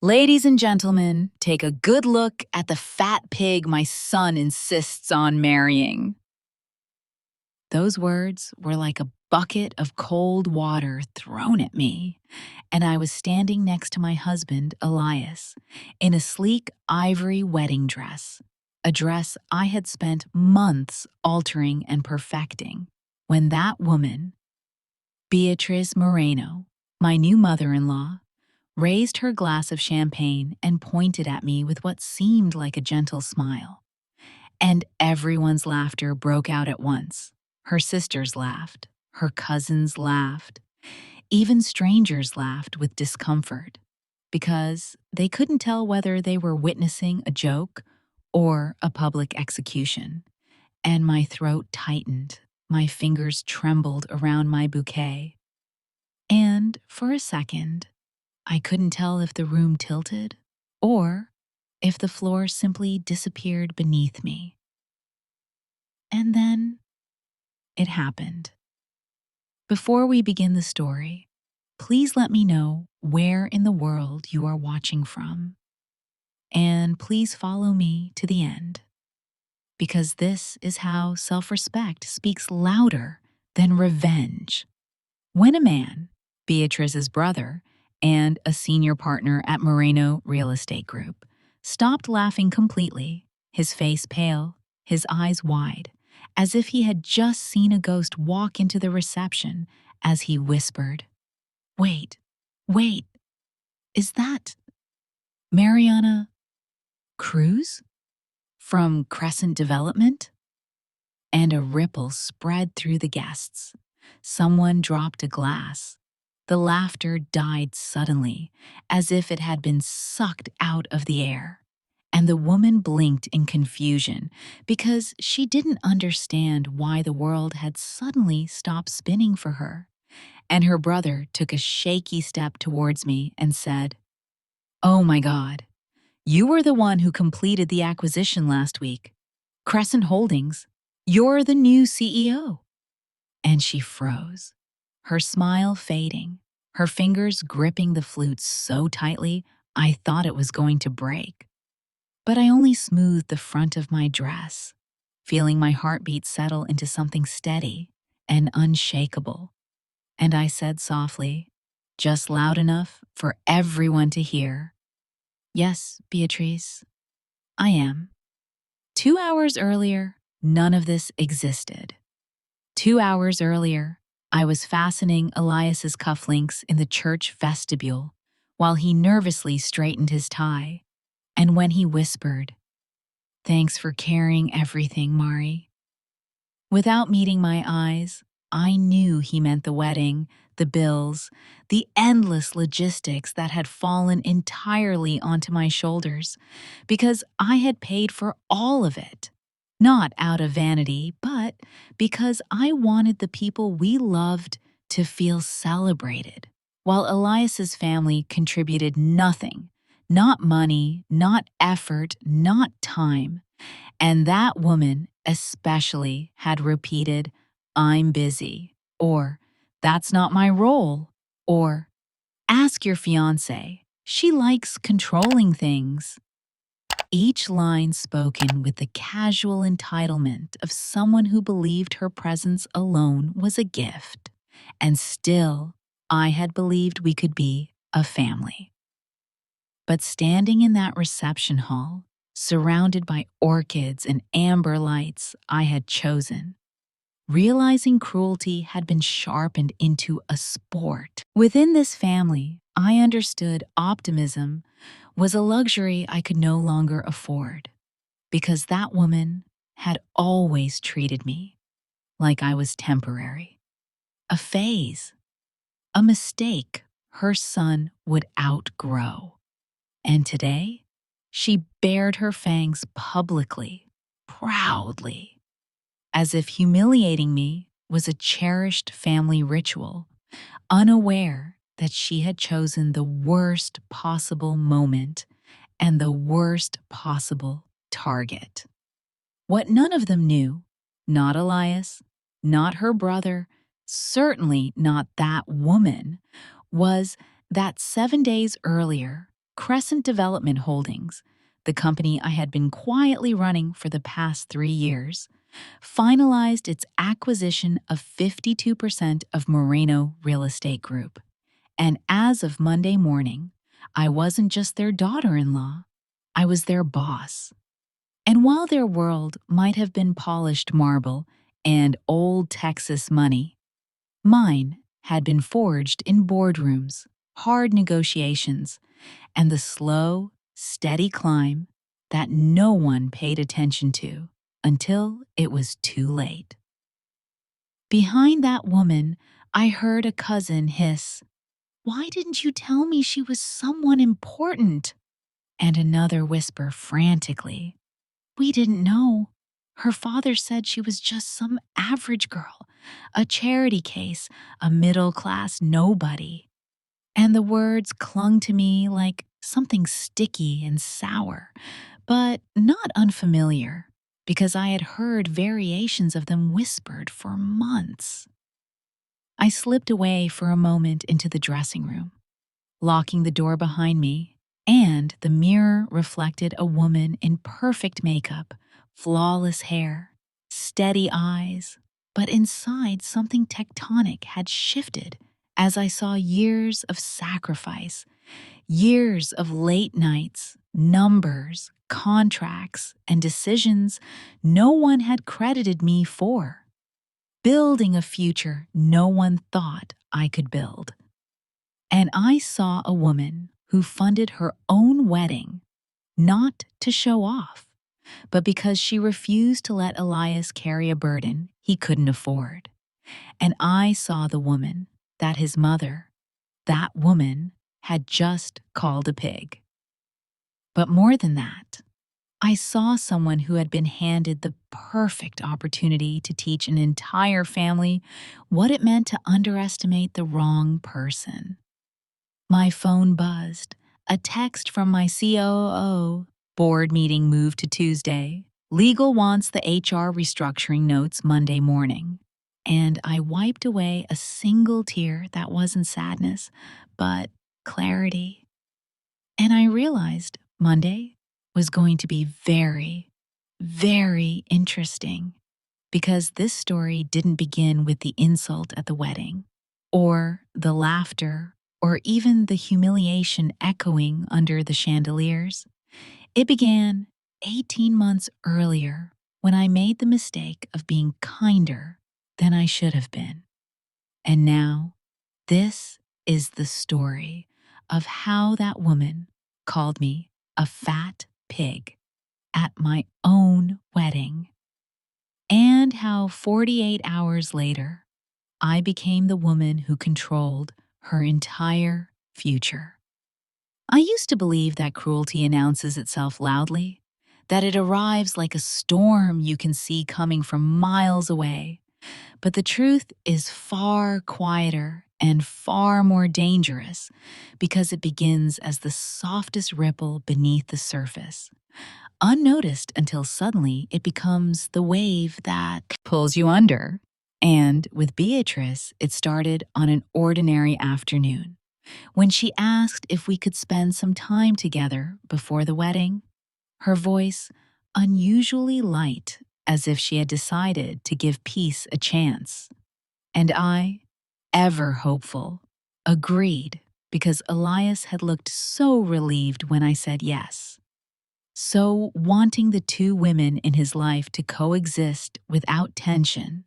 Ladies and gentlemen, take a good look at the fat pig my son insists on marrying. Those words were like a bucket of cold water thrown at me, and I was standing next to my husband, Elias, in a sleek ivory wedding dress, a dress I had spent months altering and perfecting, when that woman, Beatriz Moreno, my new mother-in-law, raised her glass of champagne and pointed at me with what seemed like a gentle smile. And everyone's laughter broke out at once. Her sisters laughed, her cousins laughed, even strangers laughed with discomfort, because they couldn't tell whether they were witnessing a joke or a public execution. And my throat tightened, my fingers trembled around my bouquet. And for a second, I couldn't tell if the room tilted or if the floor simply disappeared beneath me. And then it happened. Before we begin the story, please let me know where in the world you are watching from. And please follow me to the end, because this is how self-respect speaks louder than revenge. When a man, Beatrice's brother, and a senior partner at Moreno Real Estate Group, stopped laughing completely, his face pale, his eyes wide, as if he had just seen a ghost walk into the reception as he whispered, "Wait, wait, is that Mariana Cruz from Crescent Development?" And a ripple spread through the guests. Someone dropped a glass. The laughter died suddenly, as if it had been sucked out of the air. And the woman blinked in confusion because she didn't understand why the world had suddenly stopped spinning for her. And her brother took a shaky step towards me and said, "Oh my God, you were the one who completed the acquisition last week. Crescent Holdings, you're the new CEO." And she froze, her smile fading, her fingers gripping the flute so tightly I thought it was going to break. But I only smoothed the front of my dress, feeling my heartbeat settle into something steady and unshakable. And I said softly, just loud enough for everyone to hear, "Yes, Beatrice, I am." 2 hours earlier, none of this existed. 2 hours earlier, I was fastening Elias's cufflinks in the church vestibule while he nervously straightened his tie. And when he whispered, "Thanks for carrying everything, Mari," without meeting my eyes, I knew he meant the wedding, the bills, the endless logistics that had fallen entirely onto my shoulders, because I had paid for all of it. Not out of vanity, but because I wanted the people we loved to feel celebrated, while Elias's family contributed nothing, not money, not effort, not time. And that woman especially had repeated, "I'm busy," or "That's not my role," or "Ask your fiancé, she likes controlling things." Each line spoken with the casual entitlement of someone who believed her presence alone was a gift. And still, I had believed we could be a family. But standing in that reception hall, surrounded by orchids and amber lights I had chosen, realizing cruelty had been sharpened into a sport. Within this family, I understood optimism was a luxury I could no longer afford, because that woman had always treated me like I was temporary, a phase, a mistake her son would outgrow. And today, she bared her fangs publicly, proudly, as if humiliating me was a cherished family ritual, unaware that she had chosen the worst possible moment and the worst possible target. What none of them knew, not Elias, not her brother, certainly not that woman, was that 7 days earlier, Crescent Development Holdings, the company I had been quietly running for the past 3 years, finalized its acquisition of 52% of Moreno Real Estate Group. And as of Monday morning, I wasn't just their daughter-in-law, I was their boss. And while their world might have been polished marble and old Texas money, mine had been forged in boardrooms, hard negotiations, and the slow, steady climb that no one paid attention to until it was too late. Behind that woman, I heard a cousin hiss, "Why didn't you tell me she was someone important?" And another whisper frantically, "We didn't know. Her father said she was just some average girl, a charity case, a middle-class nobody." And the words clung to me like something sticky and sour, but not unfamiliar, because I had heard variations of them whispered for months. I slipped away for a moment into the dressing room, locking the door behind me, and the mirror reflected a woman in perfect makeup, flawless hair, steady eyes, but inside something tectonic had shifted as I saw years of sacrifice, years of late nights, numbers, contracts, and decisions no one had credited me for, building a future no one thought I could build. And I saw a woman who funded her own wedding, not to show off, but because she refused to let Elias carry a burden he couldn't afford. And I saw the woman that his mother, that woman, had just called a pig. But more than that, I saw someone who had been handed the perfect opportunity to teach an entire family what it meant to underestimate the wrong person. My phone buzzed. A text from my COO. Board meeting moved to Tuesday. Legal wants the HR restructuring notes Monday morning. And I wiped away a single tear that wasn't sadness, but clarity. And I realized Monday was going to be very, very interesting, because this story didn't begin with the insult at the wedding, or the laughter, or even the humiliation echoing under the chandeliers. It began 18 months earlier when I made the mistake of being kinder than I should have been. And now, this is the story of how that woman called me a fat pig at my own wedding, and how 48 hours later, I became the woman who controlled her entire future. I used to believe that cruelty announces itself loudly, that it arrives like a storm you can see coming from miles away. But the truth is far quieter and far more dangerous, because it begins as the softest ripple beneath the surface, unnoticed until suddenly it becomes the wave that pulls you under. And with Beatrice, it started on an ordinary afternoon, when she asked if we could spend some time together before the wedding, her voice unusually light, as if she had decided to give peace a chance. And I, ever hopeful, agreed, because Elias had looked so relieved when I said yes. So wanting the two women in his life to coexist without tension,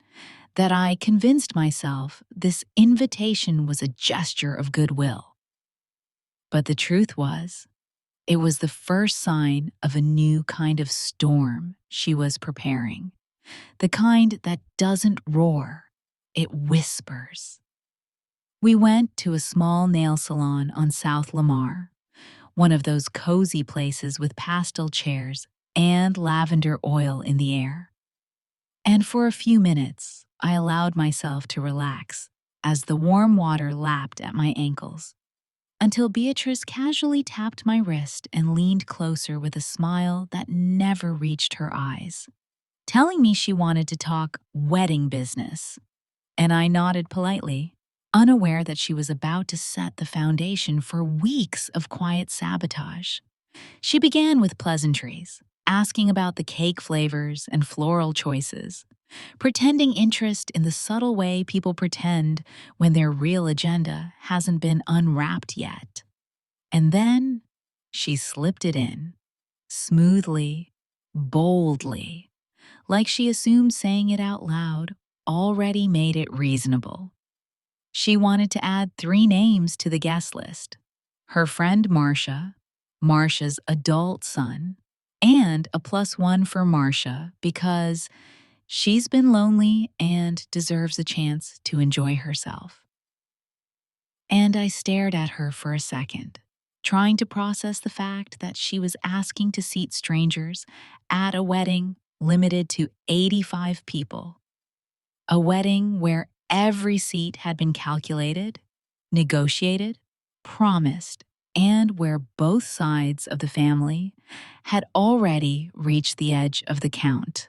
that I convinced myself this invitation was a gesture of goodwill. But the truth was, it was the first sign of a new kind of storm she was preparing, the kind that doesn't roar, it whispers. We went to a small nail salon on South Lamar, one of those cozy places with pastel chairs and lavender oil in the air. And for a few minutes, I allowed myself to relax as the warm water lapped at my ankles, until Beatrice casually tapped my wrist and leaned closer with a smile that never reached her eyes, telling me she wanted to talk wedding business. And I nodded politely, unaware that she was about to set the foundation for weeks of quiet sabotage. She began with pleasantries, asking about the cake flavors and floral choices, pretending interest in the subtle way people pretend when their real agenda hasn't been unwrapped yet. And then she slipped it in, smoothly, boldly, like she assumed saying it out loud already made it reasonable. She wanted to add 3 names to the guest list: her friend Marcia, Marcia's adult son, and a +1 for Marcia because she's been lonely and deserves a chance to enjoy herself. And I stared at her for a second, trying to process the fact that she was asking to seat strangers at a wedding limited to 85 people. A wedding where every seat had been calculated, negotiated, promised, and where both sides of the family had already reached the edge of the count.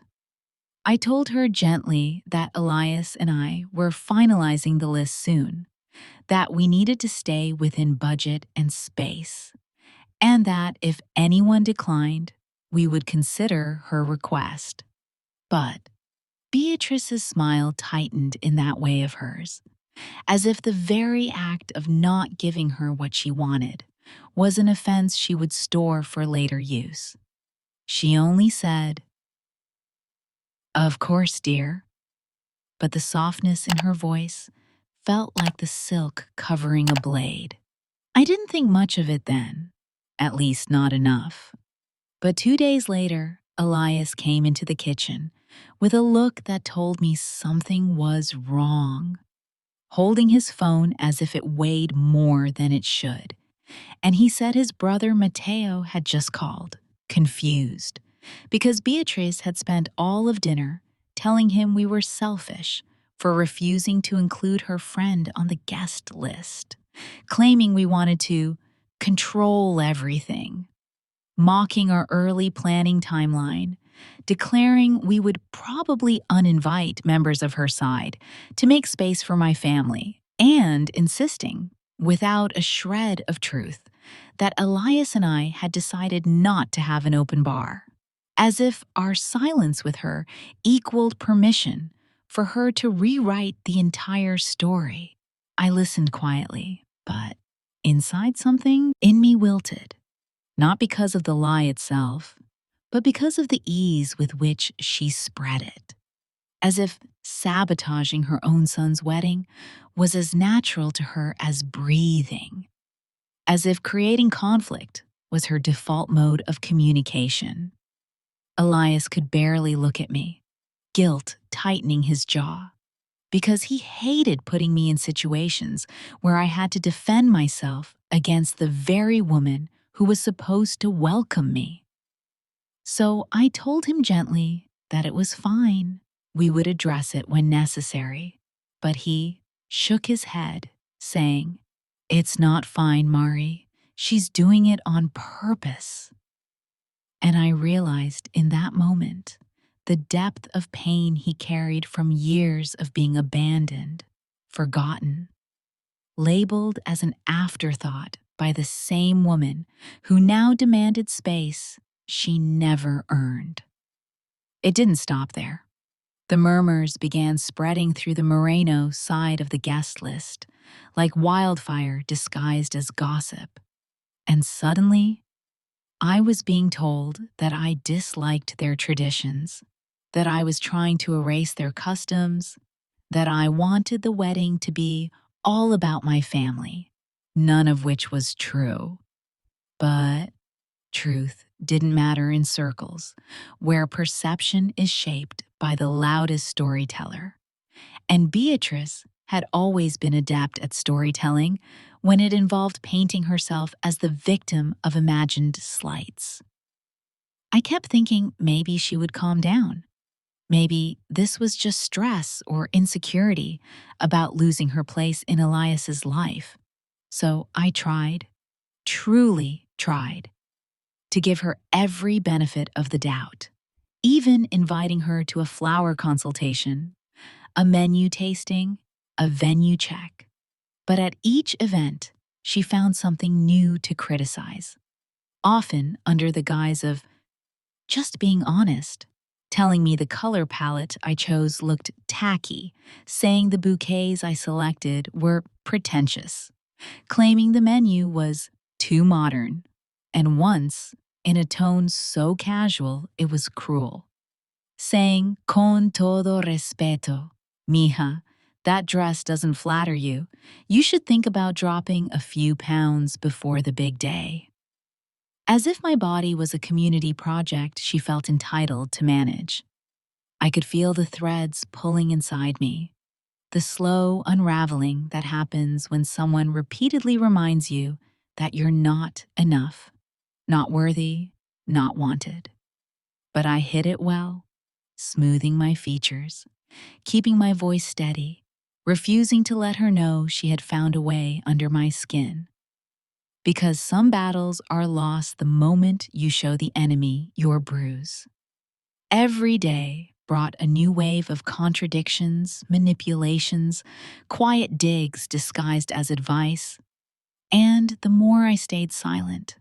I told her gently that Elias and I were finalizing the list soon, that we needed to stay within budget and space, and that if anyone declined, we would consider her request. But Beatrice's smile tightened in that way of hers, as if the very act of not giving her what she wanted was an offense she would store for later use. She only said, "Of course, dear," but the softness in her voice felt like the silk covering a blade. I didn't think much of it then, at least not enough. But 2 days later, Elias came into the kitchen with a look that told me something was wrong, holding his phone as if it weighed more than it should. And he said his brother Mateo had just called, confused, because Beatrice had spent all of dinner telling him we were selfish for refusing to include her friend on the guest list, claiming we wanted to control everything, mocking our early planning timeline, declaring we would probably uninvite members of her side to make space for my family, and insisting, without a shred of truth, that Elias and I had decided not to have an open bar, as if our silence with her equaled permission for her to rewrite the entire story. I listened quietly, but inside something in me wilted, not because of the lie itself, but because of the ease with which she spread it, as if sabotaging her own son's wedding was as natural to her as breathing, as if creating conflict was her default mode of communication. Elias could barely look at me, guilt tightening his jaw, because he hated putting me in situations where I had to defend myself against the very woman who was supposed to welcome me. So I told him gently that it was fine. We would address it when necessary. But he shook his head, saying, "It's not fine, Mari. She's doing it on purpose." And I realized in that moment the depth of pain he carried from years of being abandoned, forgotten, labeled as an afterthought by the same woman who now demanded space she never earned. It didn't stop there. The murmurs began spreading through the Moreno side of the guest list, like wildfire disguised as gossip. And suddenly, I was being told that I disliked their traditions, that I was trying to erase their customs, that I wanted the wedding to be all about my family, none of which was true. But truth didn't matter in circles, where perception is shaped by the loudest storyteller. And Beatrice had always been adept at storytelling when it involved painting herself as the victim of imagined slights. I kept thinking maybe she would calm down. Maybe this was just stress or insecurity about losing her place in Elias's life. So I tried, truly tried, to give her every benefit of the doubt, even inviting her to a flower consultation, a menu tasting, a venue check. But at each event, she found something new to criticize, often under the guise of just being honest, telling me the color palette I chose looked tacky, saying the bouquets I selected were pretentious, claiming the menu was too modern, and once, in a tone so casual it was cruel, saying, con todo respeto, mija, that dress doesn't flatter you. You should think about dropping a few pounds before the big day. As if my body was a community project she felt entitled to manage. I could feel the threads pulling inside me, the slow unraveling that happens when someone repeatedly reminds you that you're not enough, not worthy, not wanted. But I hid it well, smoothing my features, keeping my voice steady, refusing to let her know she had found a way under my skin. Because some battles are lost the moment you show the enemy your bruise. Every day brought a new wave of contradictions, manipulations, quiet digs disguised as advice, and the more I stayed silent,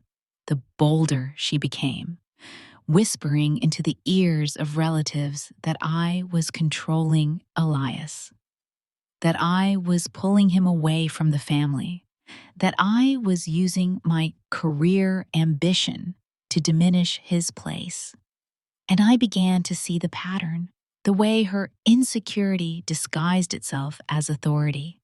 the bolder she became, whispering into the ears of relatives that I was controlling Elias, that I was pulling him away from the family, that I was using my career ambition to diminish his place. And I began to see the pattern, the way her insecurity disguised itself as authority,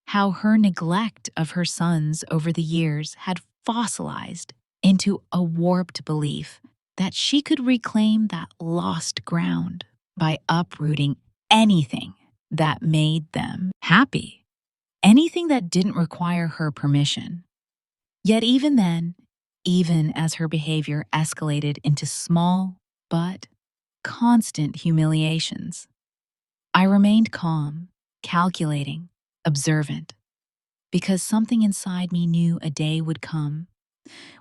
how her neglect of her sons over the years had fossilized into a warped belief that she could reclaim that lost ground by uprooting anything that made them happy, anything that didn't require her permission. Yet even then, even as her behavior escalated into small but constant humiliations, I remained calm, calculating, observant, because something inside me knew a day would come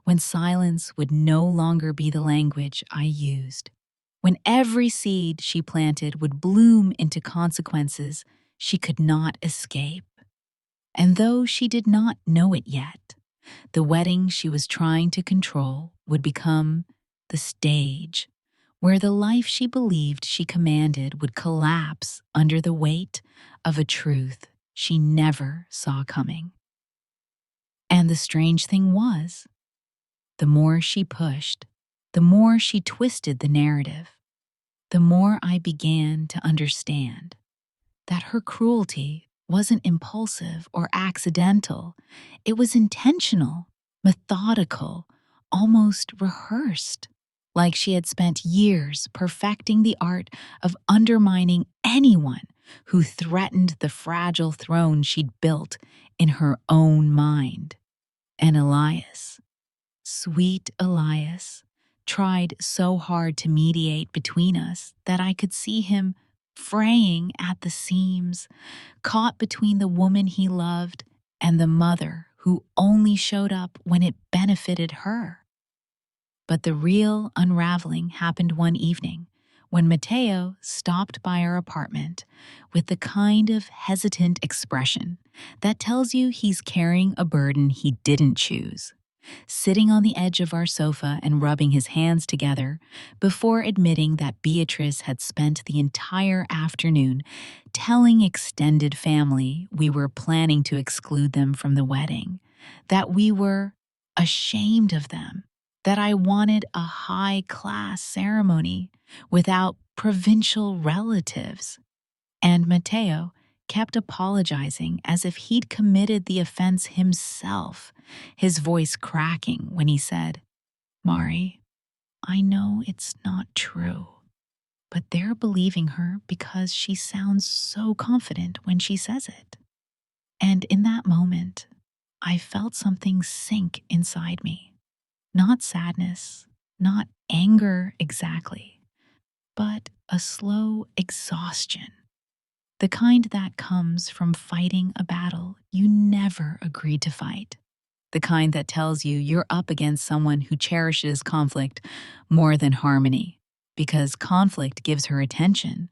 when silence would no longer be the language I used, when every seed she planted would bloom into consequences she could not escape. And though she did not know it yet, the wedding she was trying to control would become the stage where the life she believed she commanded would collapse under the weight of a truth she never saw coming. And the strange thing was, the more she pushed, the more she twisted the narrative, the more I began to understand that her cruelty wasn't impulsive or accidental. It was intentional, methodical, almost rehearsed, like she had spent years perfecting the art of undermining anyone who threatened the fragile throne she'd built in her own mind. And Elias, sweet Elias, tried so hard to mediate between us that I could see him fraying at the seams, caught between the woman he loved and the mother who only showed up when it benefited her. But the real unraveling happened one evening when Mateo stopped by our apartment with the kind of hesitant expression that tells you he's carrying a burden he didn't choose, sitting on the edge of our sofa and rubbing his hands together before admitting that Beatrice had spent the entire afternoon telling extended family we were planning to exclude them from the wedding, that we were ashamed of them, that I wanted a high-class ceremony without provincial relatives. And Mateo kept apologizing as if he'd committed the offense himself, his voice cracking when he said, "Mari, I know it's not true, but they're believing her because she sounds so confident when she says it." And in that moment, I felt something sink inside me. Not sadness, not anger exactly, but a slow exhaustion. The kind that comes from fighting a battle you never agreed to fight. The kind that tells you you're up against someone who cherishes conflict more than harmony, because conflict gives her attention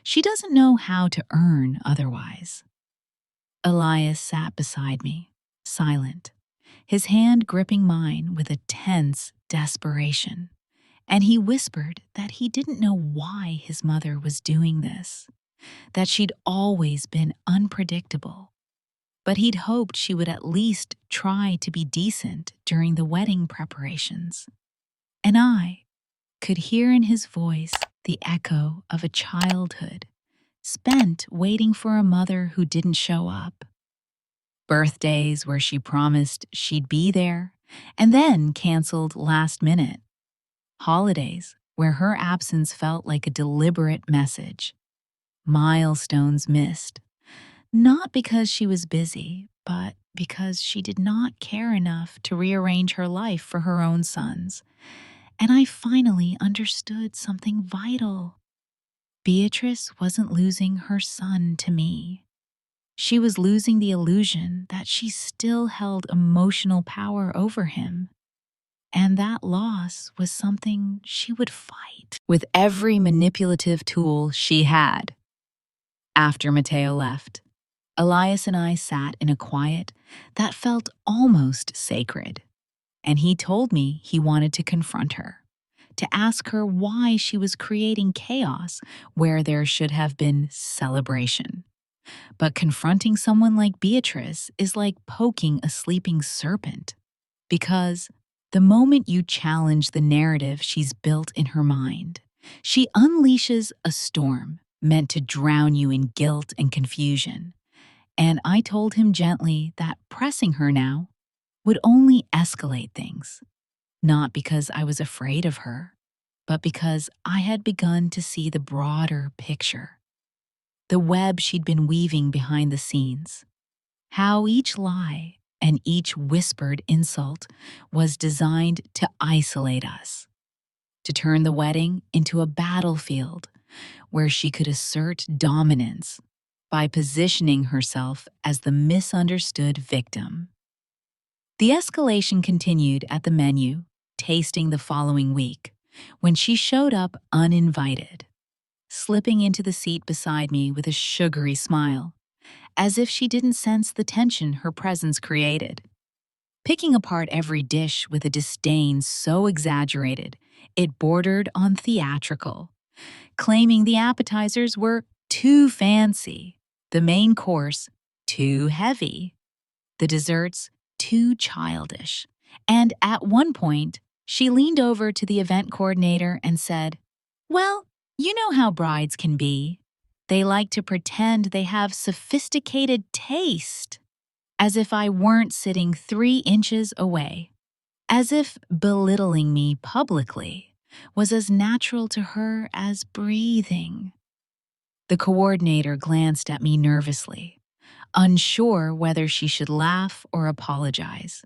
she doesn't know how to earn otherwise. Elias sat beside me, silent, his hand gripping mine with a tense desperation. And he whispered that he didn't know why his mother was doing this, that she'd always been unpredictable, but he'd hoped she would at least try to be decent during the wedding preparations. And I could hear in his voice the echo of a childhood spent waiting for a mother who didn't show up. Birthdays where she promised she'd be there and then canceled last minute. Holidays where her absence felt like a deliberate message. Milestones missed, not because she was busy, but because she did not care enough to rearrange her life for her own sons. And I finally understood something vital. Beatrice wasn't losing her son to me. She was losing the illusion that she still held emotional power over him. And that loss was something she would fight with every manipulative tool she had. After Mateo left, Elias and I sat in a quiet that felt almost sacred. And he told me he wanted to confront her, to ask her why she was creating chaos where there should have been celebration. But confronting someone like Beatrice is like poking a sleeping serpent, because the moment you challenge the narrative she's built in her mind, she unleashes a storm meant to drown you in guilt and confusion. And I told him gently that pressing her now would only escalate things, not because I was afraid of her, but because I had begun to see the broader picture, the web she'd been weaving behind the scenes, how each lie and each whispered insult was designed to isolate us, to turn the wedding into a battlefield where she could assert dominance by positioning herself as the misunderstood victim. The escalation continued at the menu, tasting the following week, when she showed up uninvited, slipping into the seat beside me with a sugary smile, as if she didn't sense the tension her presence created. Picking apart every dish with a disdain so exaggerated it bordered on theatrical, claiming the appetizers were too fancy, the main course too heavy, the desserts too childish. And at one point, she leaned over to the event coordinator and said, "Well, you know how brides can be. They like to pretend they have sophisticated taste," as if I weren't sitting 3 inches away, as if belittling me publicly was as natural to her as breathing. The coordinator glanced at me nervously, unsure whether she should laugh or apologize,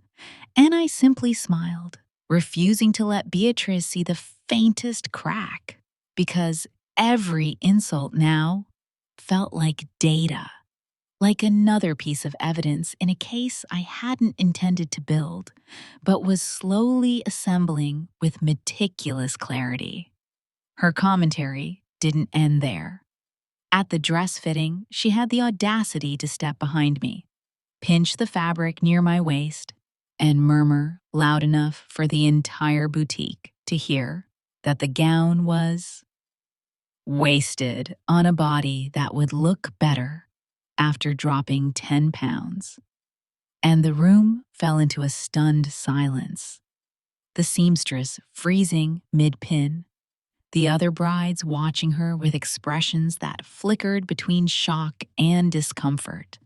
and I simply smiled, refusing to let Beatrice see the faintest crack, because every insult now felt like data, like another piece of evidence in a case I hadn't intended to build, but was slowly assembling with meticulous clarity. Her commentary didn't end there. At the dress fitting, she had the audacity to step behind me, pinch the fabric near my waist, and murmur loud enough for the entire boutique to hear that the gown was wasted on a body that would look better after dropping 10 pounds. And the room fell into a stunned silence, the seamstress freezing mid-pin, the other brides watching her with expressions that flickered between shock and discomfort.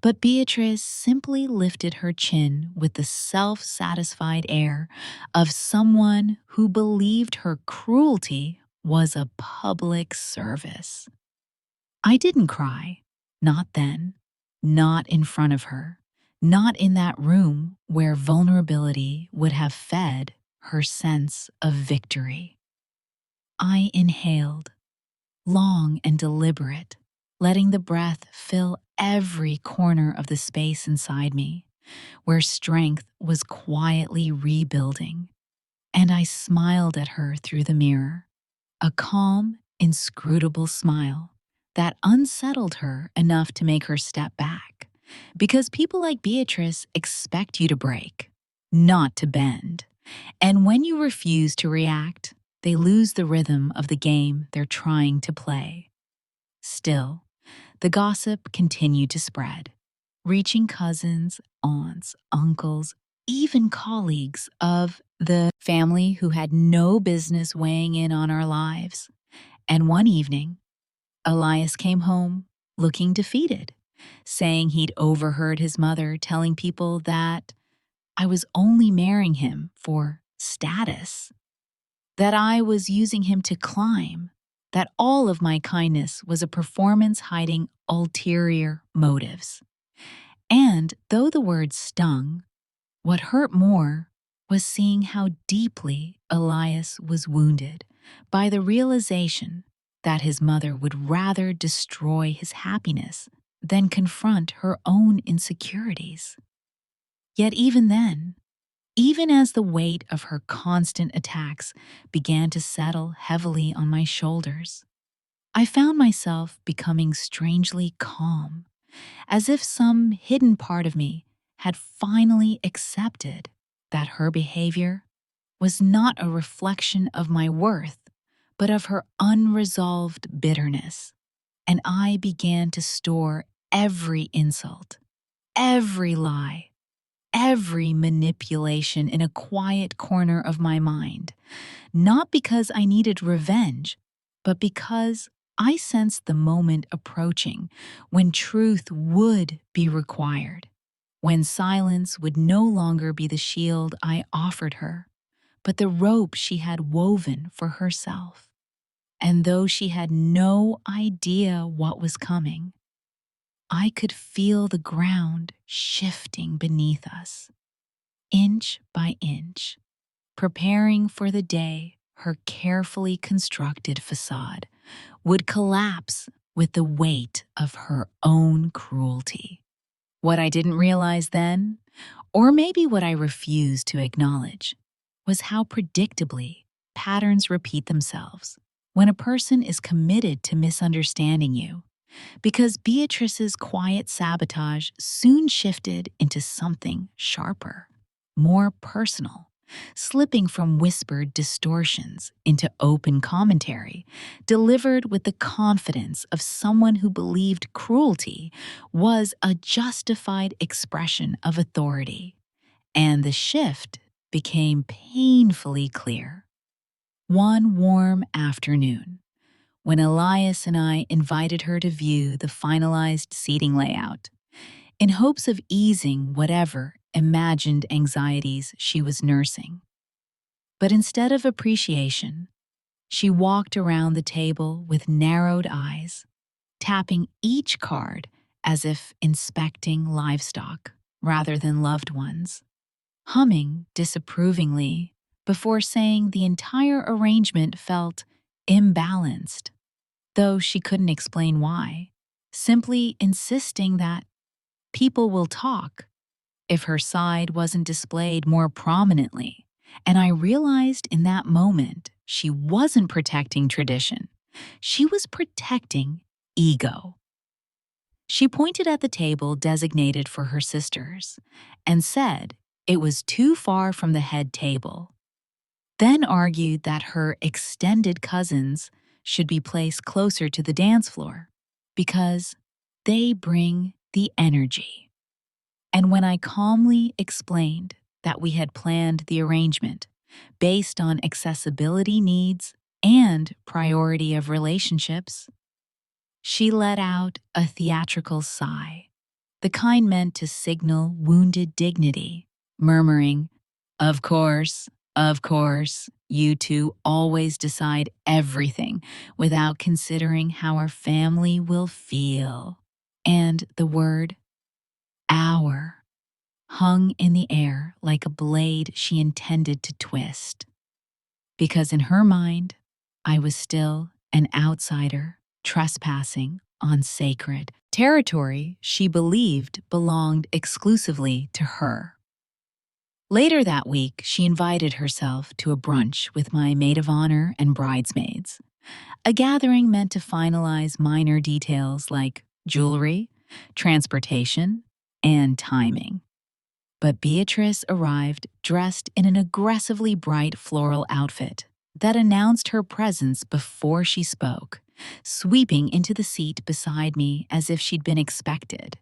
But Beatrice simply lifted her chin with the self-satisfied air of someone who believed her cruelty was a public service. I didn't cry, not then, not in front of her, not in that room where vulnerability would have fed her sense of victory. I inhaled, long and deliberate, letting the breath fill every corner of the space inside me, where strength was quietly rebuilding. And I smiled at her through the mirror, a calm, inscrutable smile that unsettled her enough to make her step back, Because people like Beatrice expect you to break, not to bend. And when you refuse to react, they lose the rhythm of the game they're trying to play. Still, the gossip continued to spread, reaching cousins, aunts, uncles, even colleagues of the family who had no business weighing in on our lives. And one evening, Elias came home looking defeated, saying he'd overheard his mother telling people that I was only marrying him for status, that I was using him to climb, that all of my kindness was a performance hiding ulterior motives. And though the words stung, what hurt more was seeing how deeply Elias was wounded by the realization that his mother would rather destroy his happiness than confront her own insecurities. Yet even then, even as the weight of her constant attacks began to settle heavily on my shoulders, I found myself becoming strangely calm, as if some hidden part of me had finally accepted that her behavior was not a reflection of my worth, but of her unresolved bitterness. And I began to store every insult, every lie, every manipulation in a quiet corner of my mind, not because I needed revenge, but because I sensed the moment approaching when truth would be required, when silence would no longer be the shield I offered her, but the rope she had woven for herself. And though she had no idea what was coming, I could feel the ground shifting beneath us, inch by inch, preparing for the day her carefully constructed facade would collapse with the weight of her own cruelty. What I didn't realize then, or maybe what I refused to acknowledge, was how predictably patterns repeat themselves when a person is committed to misunderstanding you, because Beatrice's quiet sabotage soon shifted into something sharper, more personal, slipping from whispered distortions into open commentary, delivered with the confidence of someone who believed cruelty was a justified expression of authority. And the shift became painfully clear. One warm afternoon, when Elias and I invited her to view the finalized seating layout, in hopes of easing whatever imagined anxieties she was nursing. But instead of appreciation, she walked around the table with narrowed eyes, tapping each card as if inspecting livestock rather than loved ones, humming disapprovingly before saying the entire arrangement felt imbalanced, though she couldn't explain why, simply insisting that people will talk if her side wasn't displayed more prominently. And I realized in that moment she wasn't protecting tradition. She was protecting ego. She pointed at the table designated for her sisters and said it was too far from the head table, then argued that her extended cousins should be placed closer to the dance floor because they bring the energy. And when I calmly explained that we had planned the arrangement based on accessibility needs and priority of relationships, she let out a theatrical sigh, the kind meant to signal wounded dignity, murmuring, of course, you two always decide everything without considering how our family will feel." And the word "our" hung in the air like a blade she intended to twist. Because in her mind, I was still an outsider trespassing on sacred territory she believed belonged exclusively to her. Later that week, she invited herself to a brunch with my maid of honor and bridesmaids, a gathering meant to finalize minor details like jewelry, transportation, and timing. But Beatrice arrived dressed in an aggressively bright floral outfit that announced her presence before she spoke, sweeping into the seat beside me as if she'd been expected,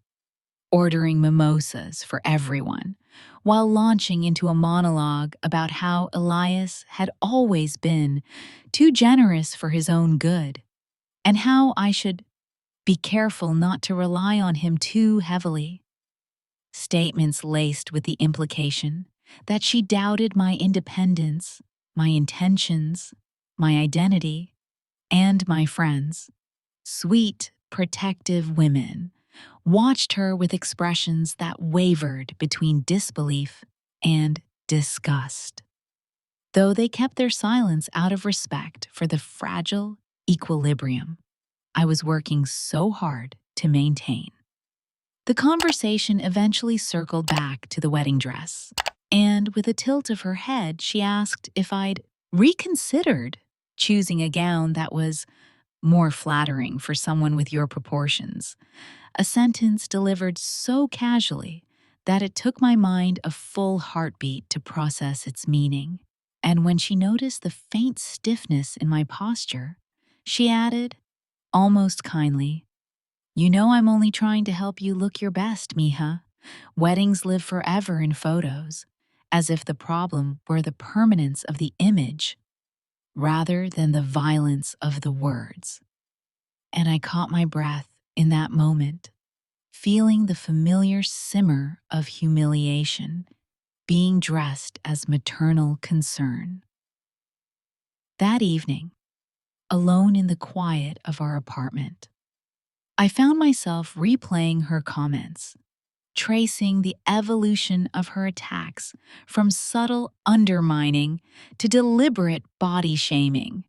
ordering mimosas for everyone, while launching into a monologue about how Elias had always been too generous for his own good, and how I should be careful not to rely on him too heavily. Statements laced with the implication that she doubted my independence, my intentions, my identity, and my friends. Sweet, protective women watched her with expressions that wavered between disbelief and disgust, though they kept their silence out of respect for the fragile equilibrium I was working so hard to maintain. The conversation eventually circled back to the wedding dress, and with a tilt of her head, she asked if I'd reconsidered choosing a gown that was more flattering for someone with your proportions, a sentence delivered so casually that it took my mind a full heartbeat to process its meaning. And when she noticed the faint stiffness in my posture, she added, almost kindly, "You know I'm only trying to help you look your best, mija. Weddings live forever in photos," as if the problem were the permanence of the image rather than the violence of the words. And I caught my breath in that moment, feeling the familiar simmer of humiliation being dressed as maternal concern. That evening, alone in the quiet of our apartment, I found myself replaying her comments, tracing the evolution of her attacks from subtle undermining to deliberate body shaming.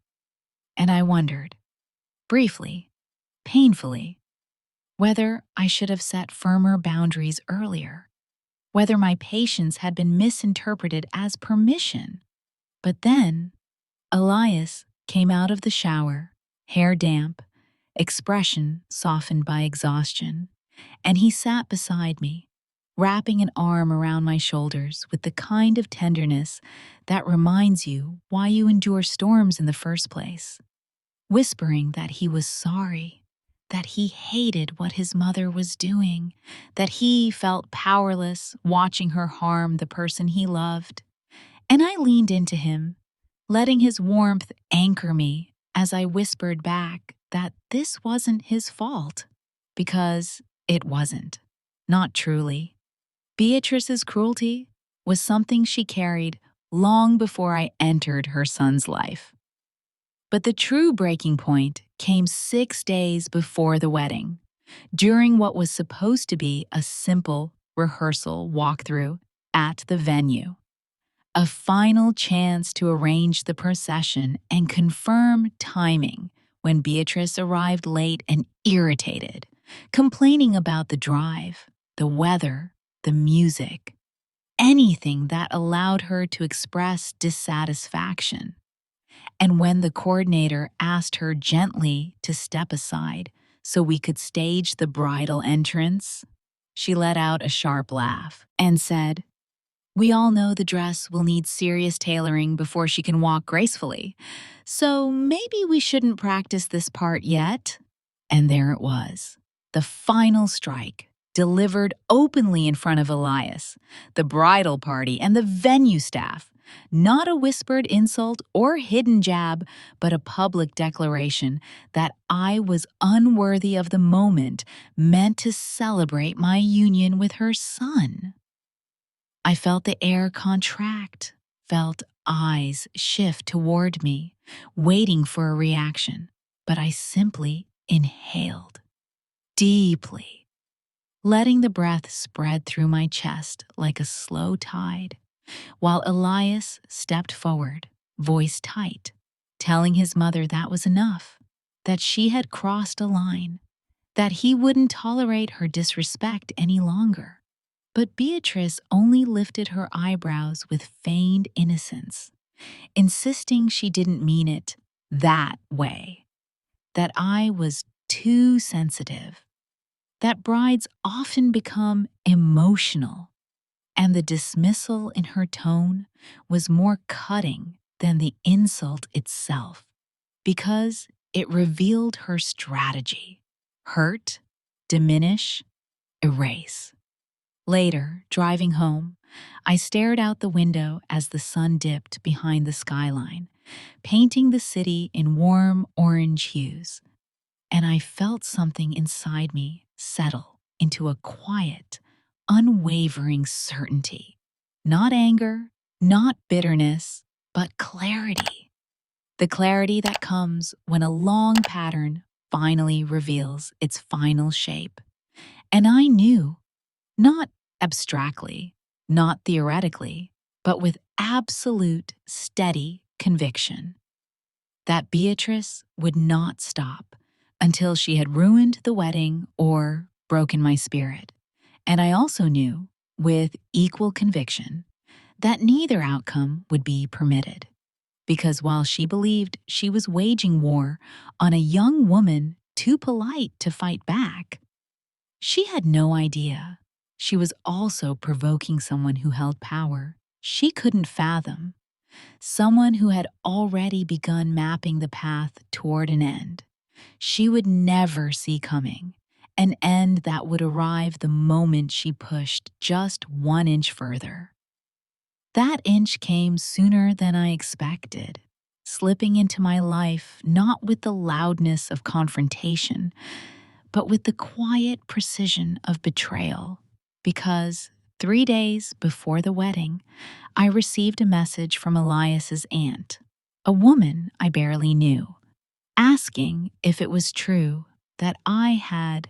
And I wondered, briefly, painfully, whether I should have set firmer boundaries earlier, whether my patience had been misinterpreted as permission. But then, Elias came out of the shower, hair damp, expression softened by exhaustion, and he sat beside me, wrapping an arm around my shoulders with the kind of tenderness that reminds you why you endure storms in the first place, whispering that he was sorry, that he hated what his mother was doing, that he felt powerless watching her harm the person he loved. And I leaned into him, letting his warmth anchor me as I whispered back that this wasn't his fault, because it wasn't. Not truly. Beatrice's cruelty was something she carried long before I entered her son's life. But the true breaking point came 6 days before the wedding, during what was supposed to be a simple rehearsal walkthrough at the venue. A final chance to arrange the procession and confirm timing when Beatrice arrived late and irritated, complaining about the drive, the weather, the music, anything that allowed her to express dissatisfaction. And when the coordinator asked her gently to step aside so we could stage the bridal entrance, she let out a sharp laugh and said, "We all know the dress will need serious tailoring before she can walk gracefully, so maybe we shouldn't practice this part yet." And there it was, the final strike, delivered openly in front of Elias, the bridal party, and the venue staff. Not a whispered insult or hidden jab, but a public declaration that I was unworthy of the moment meant to celebrate my union with her son. I felt the air contract, felt eyes shift toward me, waiting for a reaction, but I simply inhaled deeply, letting the breath spread through my chest like a slow tide, while Elias stepped forward, voice tight, telling his mother that was enough, that she had crossed a line, that he wouldn't tolerate her disrespect any longer. But Beatrice only lifted her eyebrows with feigned innocence, insisting she didn't mean it that way, that I was too sensitive. that brides often become emotional, and the dismissal in her tone was more cutting than the insult itself because it revealed her strategy: hurt, diminish, erase. Later, driving home, I stared out the window as the sun dipped behind the skyline, painting the city in warm orange hues, and I felt something inside me settle into a quiet, unwavering certainty. Not anger, not bitterness, but clarity. The clarity that comes when a long pattern finally reveals its final shape. And I knew, not abstractly, not theoretically, but with absolute, steady conviction, that Beatrice would not stop until she had ruined the wedding or broken my spirit. And I also knew, with equal conviction, that neither outcome would be permitted. Because while she believed she was waging war on a young woman too polite to fight back, she had no idea she was also provoking someone who held power she couldn't fathom, someone who had already begun mapping the path toward an end she would never see coming, an end that would arrive the moment she pushed just 1 inch further. That inch came sooner than I expected, slipping into my life not with the loudness of confrontation, but with the quiet precision of betrayal. Because 3 days before the wedding, I received a message from Elias's aunt, a woman I barely knew, asking if it was true that I had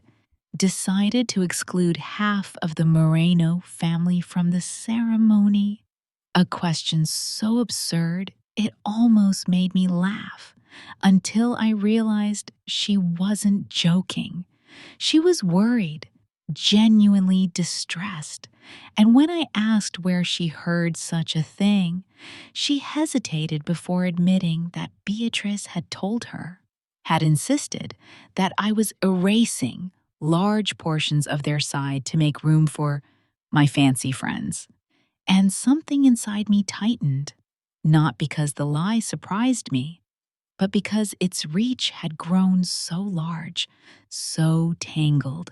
decided to exclude half of the Moreno family from the ceremony. A question so absurd it almost made me laugh, until I realized she wasn't joking. She was worried, genuinely distressed, and when I asked where she heard such a thing, she hesitated before admitting that Beatrice had told her, had insisted that I was erasing large portions of their side to make room for my fancy friends. And something inside me tightened, not because the lie surprised me, but because its reach had grown so large, so tangled,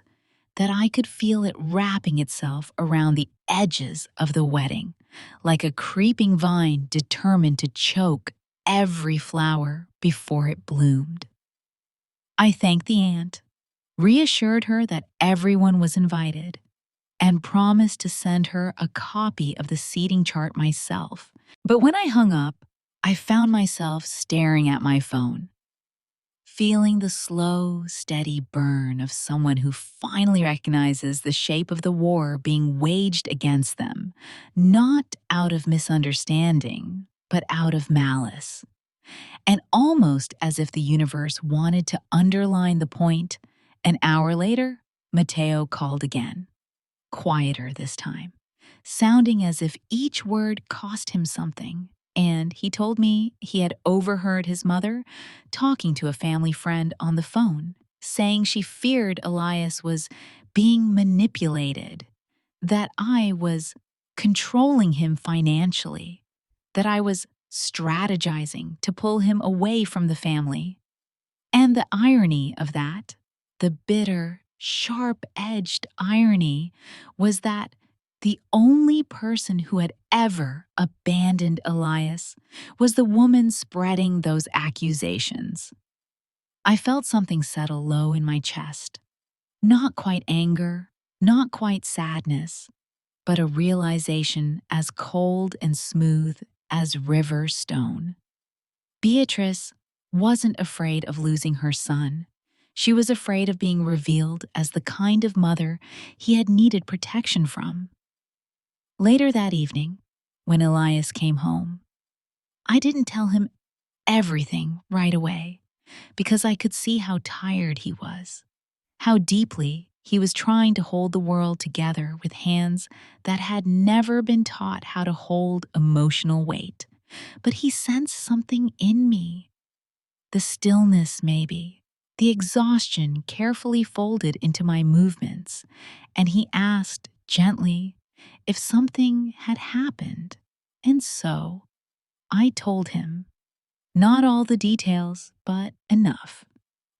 that I could feel it wrapping itself around the edges of the wedding, like a creeping vine determined to choke every flower before it bloomed. I thanked the aunt, reassured her that everyone was invited, and promised to send her a copy of the seating chart myself. But when I hung up, I found myself staring at my phone, feeling the slow, steady burn of someone who finally recognizes the shape of the war being waged against them, not out of misunderstanding, but out of malice. And almost as if the universe wanted to underline the point, an hour later, Matteo called again, quieter this time, sounding as if each word cost him something. And he told me he had overheard his mother talking to a family friend on the phone, saying she feared Elias was being manipulated, that I was controlling him financially, that I was strategizing to pull him away from the family. And the irony of that, the bitter, sharp-edged irony, was that the only person who had ever abandoned Elias was the woman spreading those accusations. I felt something settle low in my chest. Not quite anger, not quite sadness, but a realization as cold and smooth as river stone. Beatrice wasn't afraid of losing her son. She was afraid of being revealed as the kind of mother he had needed protection from. Later that evening, when Elias came home, I didn't tell him everything right away because I could see how tired he was, how deeply he was trying to hold the world together with hands that had never been taught how to hold emotional weight. But he sensed something in me. The stillness, maybe, the exhaustion carefully folded into my movements, and he asked gently if something had happened. And so I told him, not all the details, but enough.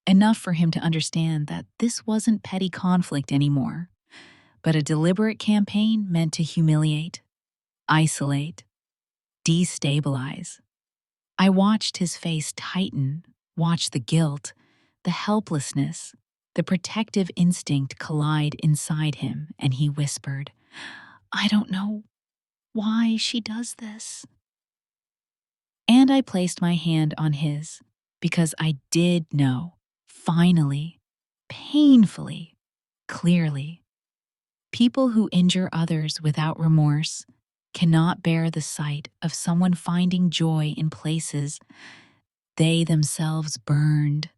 Enough for him to understand that this wasn't petty conflict anymore, but a deliberate campaign meant to humiliate, isolate, destabilize. I watched his face tighten, watched the guilt, the helplessness, the protective instinct collide inside him, and he whispered, "I don't know why she does this." And I placed my hand on his because I did know, finally, painfully, clearly. People who injure others without remorse cannot bear the sight of someone finding joy in places they themselves burned.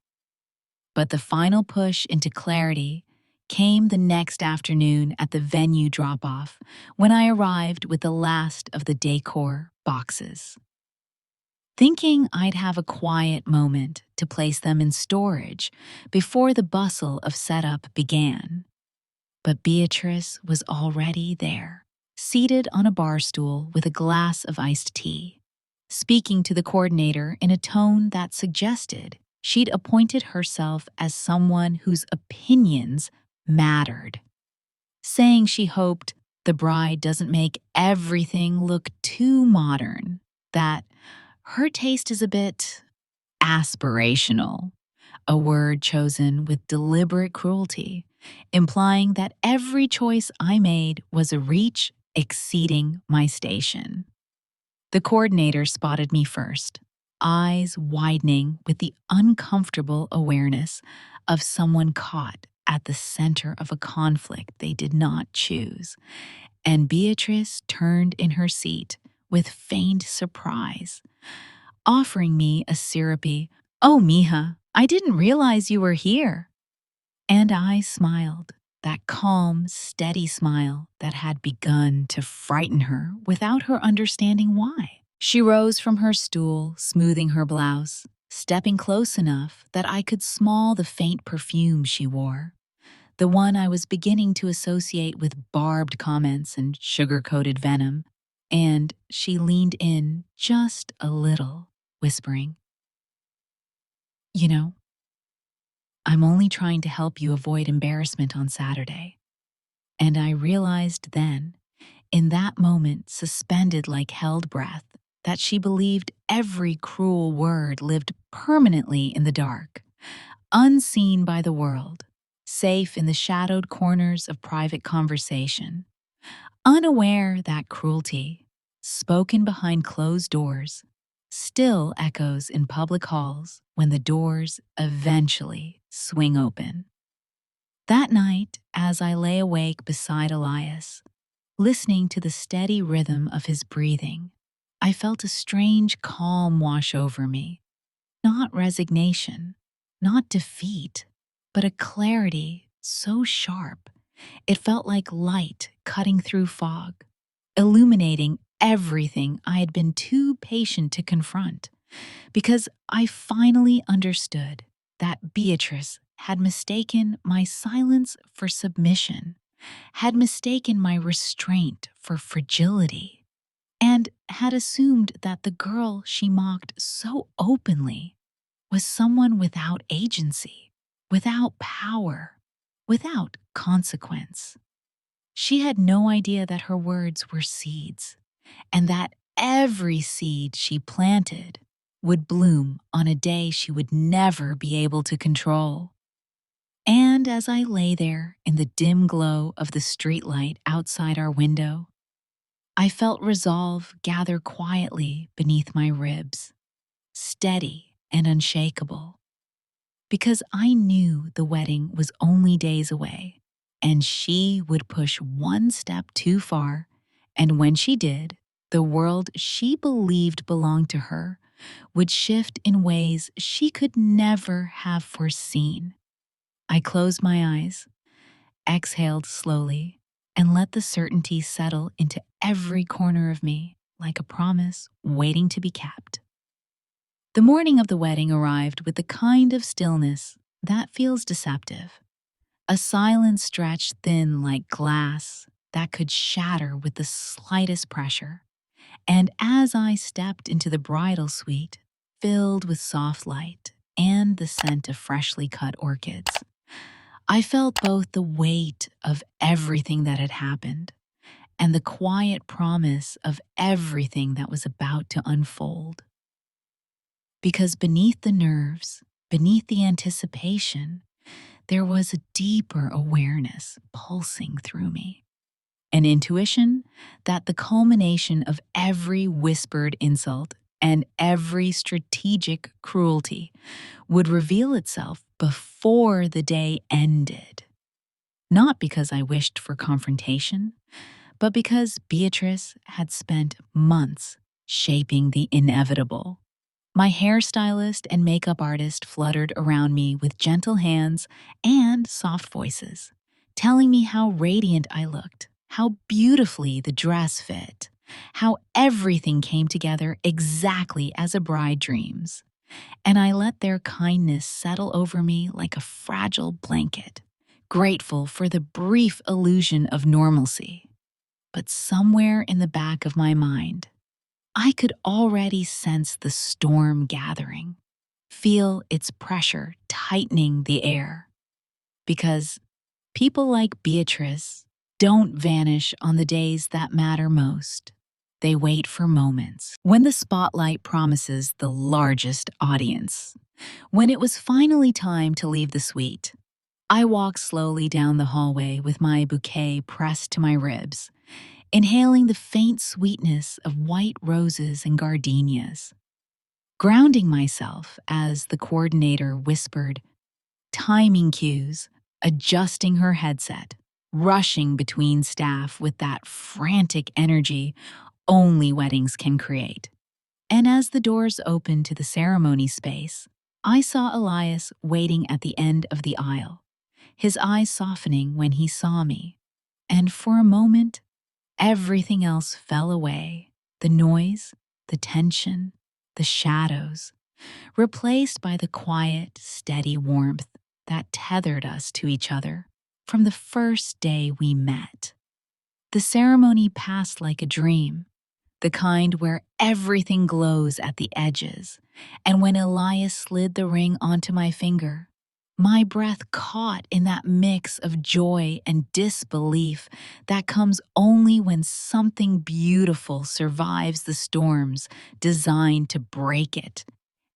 But the final push into clarity came the next afternoon at the venue drop-off when I arrived with the last of the decor boxes. Thinking I'd have a quiet moment to place them in storage before the bustle of setup began. But Beatrice was already there, seated on a bar stool with a glass of iced tea, speaking to the coordinator in a tone that suggested she'd appointed herself as someone whose opinions mattered, saying she hoped the bride doesn't make everything look too modern, that her taste is a bit aspirational, a word chosen with deliberate cruelty, implying that every choice I made was a reach exceeding my station. The coordinator spotted me first, eyes widening with the uncomfortable awareness of someone caught at the center of a conflict they did not choose, and Beatrice turned in her seat with feigned surprise, offering me a syrupy, "Oh, mija, I didn't realize you were here." And I smiled, that calm, steady smile that had begun to frighten her without her understanding why. She rose from her stool, smoothing her blouse, stepping close enough that I could smell the faint perfume she wore, the one I was beginning to associate with barbed comments and sugar-coated venom. And she leaned in just a little, whispering, "You know, I'm only trying to help you avoid embarrassment on Saturday." And I realized then, in that moment suspended like held breath, that she believed every cruel word lived permanently in the dark, unseen by the world, safe in the shadowed corners of private conversation, unaware that cruelty, spoken behind closed doors, still echoes in public halls when the doors eventually swing open. That night, as I lay awake beside Elias, listening to the steady rhythm of his breathing, I felt a strange calm wash over me. Not resignation, not defeat, but a clarity so sharp it felt like light cutting through fog, illuminating everything I had been too patient to confront, because I finally understood that Beatrice had mistaken my silence for submission, had mistaken my restraint for fragility, and had assumed that the girl she mocked so openly was someone without agency, without power, without consequence. She had no idea that her words were seeds, and that every seed she planted would bloom on a day she would never be able to control. And as I lay there in the dim glow of the streetlight outside our window, I felt resolve gather quietly beneath my ribs, steady and unshakable, because I knew the wedding was only days away, and she would push one step too far, and when she did, the world she believed belonged to her would shift in ways she could never have foreseen. I closed my eyes, exhaled slowly, and let the certainty settle into every corner of me like a promise waiting to be kept. The morning of the wedding arrived with the kind of stillness That feels deceptive. A silence stretched thin like glass that could shatter with the slightest pressure. And as I stepped into the bridal suite, filled with soft light and the scent of freshly cut orchids, I felt both the weight of everything that had happened and the quiet promise of everything that was about to unfold. Because beneath the nerves, beneath the anticipation, there was a deeper awareness pulsing through me. An intuition that the culmination of every whispered insult and every strategic cruelty would reveal itself before the day ended. Not because I wished for confrontation, but because Beatrice had spent months shaping the inevitable. My hairstylist and makeup artist fluttered around me with gentle hands and soft voices, telling me how radiant I looked, how beautifully the dress fit, how everything came together exactly as a bride dreams. And I let their kindness settle over me like a fragile blanket, grateful for the brief illusion of normalcy. But somewhere in the back of my mind, I could already sense the storm gathering, feel its pressure tightening the air. Because people like Beatrice don't vanish on the days that matter most. They wait for moments when the spotlight promises the largest audience. When it was finally time to leave the suite, I walked slowly down the hallway with my bouquet pressed to my ribs, inhaling the faint sweetness of white roses and gardenias, grounding myself as the coordinator whispered, timing cues, adjusting her headset, rushing between staff with that frantic energy only weddings can create. And as the doors opened to the ceremony space, I saw Elias waiting at the end of the aisle, his eyes softening when he saw me. And for a moment, everything else fell away. The noise, the tension, the shadows, replaced by the quiet, steady warmth that tethered us to each other from the first day we met. The ceremony passed like a dream, the kind where everything glows at the edges, and when Elias slid the ring onto my finger, my breath caught in that mix of joy and disbelief that comes only when something beautiful survives the storms designed to break it.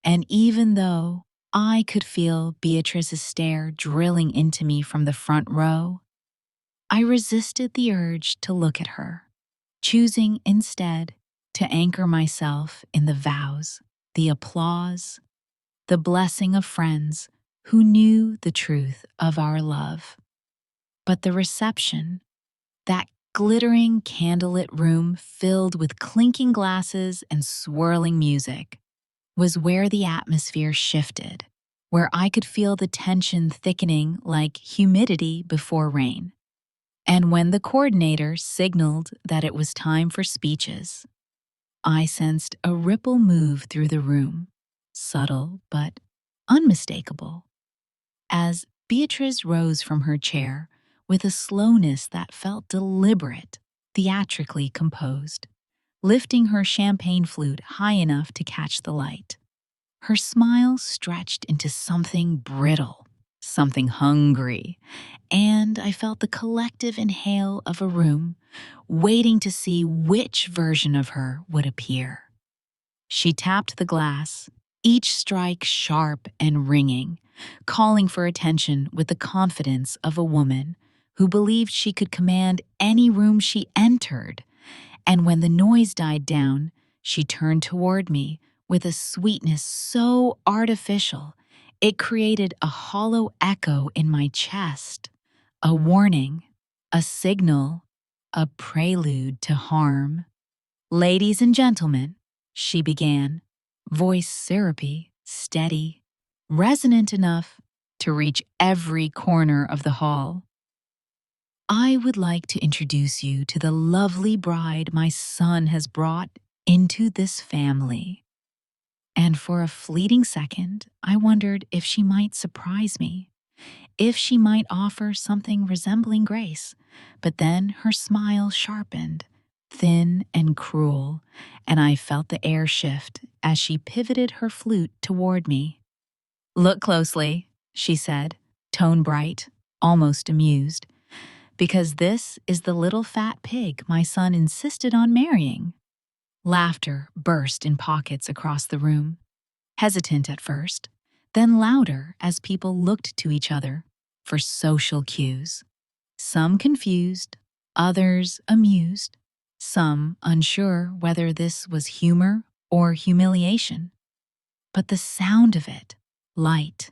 And even though I could feel Beatrice's stare drilling into me from the front row, I resisted the urge to look at her, choosing instead to anchor myself in the vows, the applause, the blessing of friends who knew the truth of our love. But the reception, that glittering candlelit room filled with clinking glasses and swirling music, was where the atmosphere shifted, where I could feel the tension thickening like humidity before rain. And when the coordinator signaled that it was time for speeches, I sensed a ripple move through the room, subtle but unmistakable, as Beatrice rose from her chair with a slowness that felt deliberate, theatrically composed, lifting her champagne flute high enough to catch the light. Her smile stretched into something brittle, something hungry, and I felt the collective inhale of a room waiting to see which version of her would appear. She tapped the glass, each strike sharp and ringing, calling for attention with the confidence of a woman who believed she could command any room she entered. And when the noise died down, she turned toward me with a sweetness so artificial it created a hollow echo in my chest, a warning, a signal, a prelude to harm. "Ladies and gentlemen," she began, voice syrupy, steady, resonant enough to reach every corner of the hall. "I would like to introduce you to the lovely bride my son has brought into this family." And for a fleeting second, I wondered if she might surprise me, if she might offer something resembling grace. But then her smile sharpened, thin and cruel, and I felt the air shift as she pivoted her flute toward me. "Look closely," she said, tone bright, almost amused, "because this is the little fat pig my son insisted on marrying." Laughter burst in pockets across the room, hesitant at first, then louder as people looked to each other for social cues. Some confused, others amused, some unsure whether this was humor or humiliation. But the sound of it, light,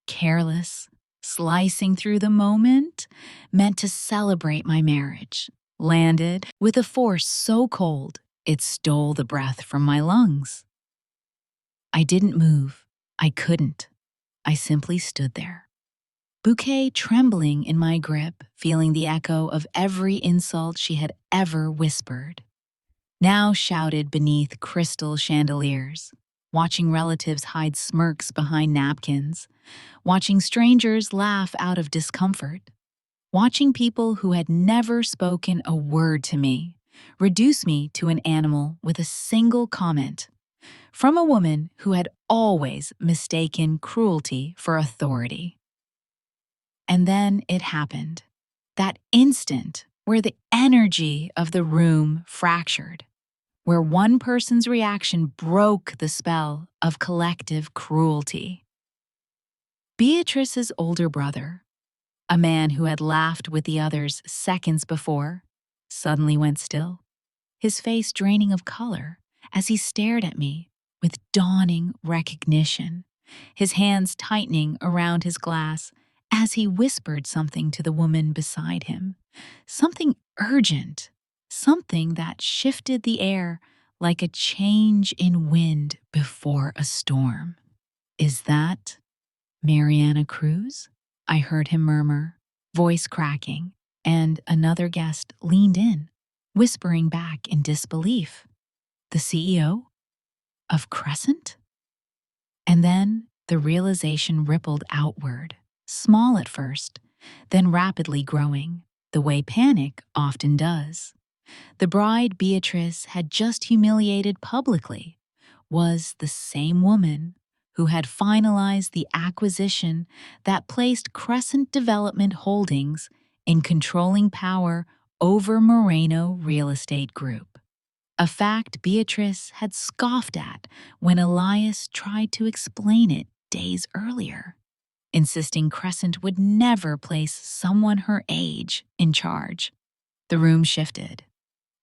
careless, slicing through the moment, meant to celebrate my marriage, landed with a force so cold it stole the breath from my lungs. I didn't move. I couldn't. I simply stood there, bouquet trembling in my grip, feeling the echo of every insult she had ever whispered, now shouted beneath crystal chandeliers, watching relatives hide smirks behind napkins, watching strangers laugh out of discomfort, watching people who had never spoken a word to me reduce me to an animal with a single comment from a woman who had always mistaken cruelty for authority. And then it happened. That instant where the energy of the room fractured, where one person's reaction broke the spell of collective cruelty. Beatrice's older brother, a man who had laughed with the others seconds before, suddenly went still, his face draining of color as he stared at me with dawning recognition, his hands tightening around his glass as he whispered something to the woman beside him, something urgent, something that shifted the air like a change in wind before a storm. "Is that Mariana Cruz?" I heard him murmur, voice cracking, and another guest leaned in, whispering back in disbelief. "The CEO of Crescent?" And then the realization rippled outward, small at first, then rapidly growing, the way panic often does. The bride Beatrice had just humiliated publicly was the same woman who had finalized the acquisition that placed Crescent Development Holdings in controlling power over Moreno Real Estate Group. A fact Beatrice had scoffed at when Elias tried to explain it days earlier, insisting Crescent would never place someone her age in charge. The room shifted.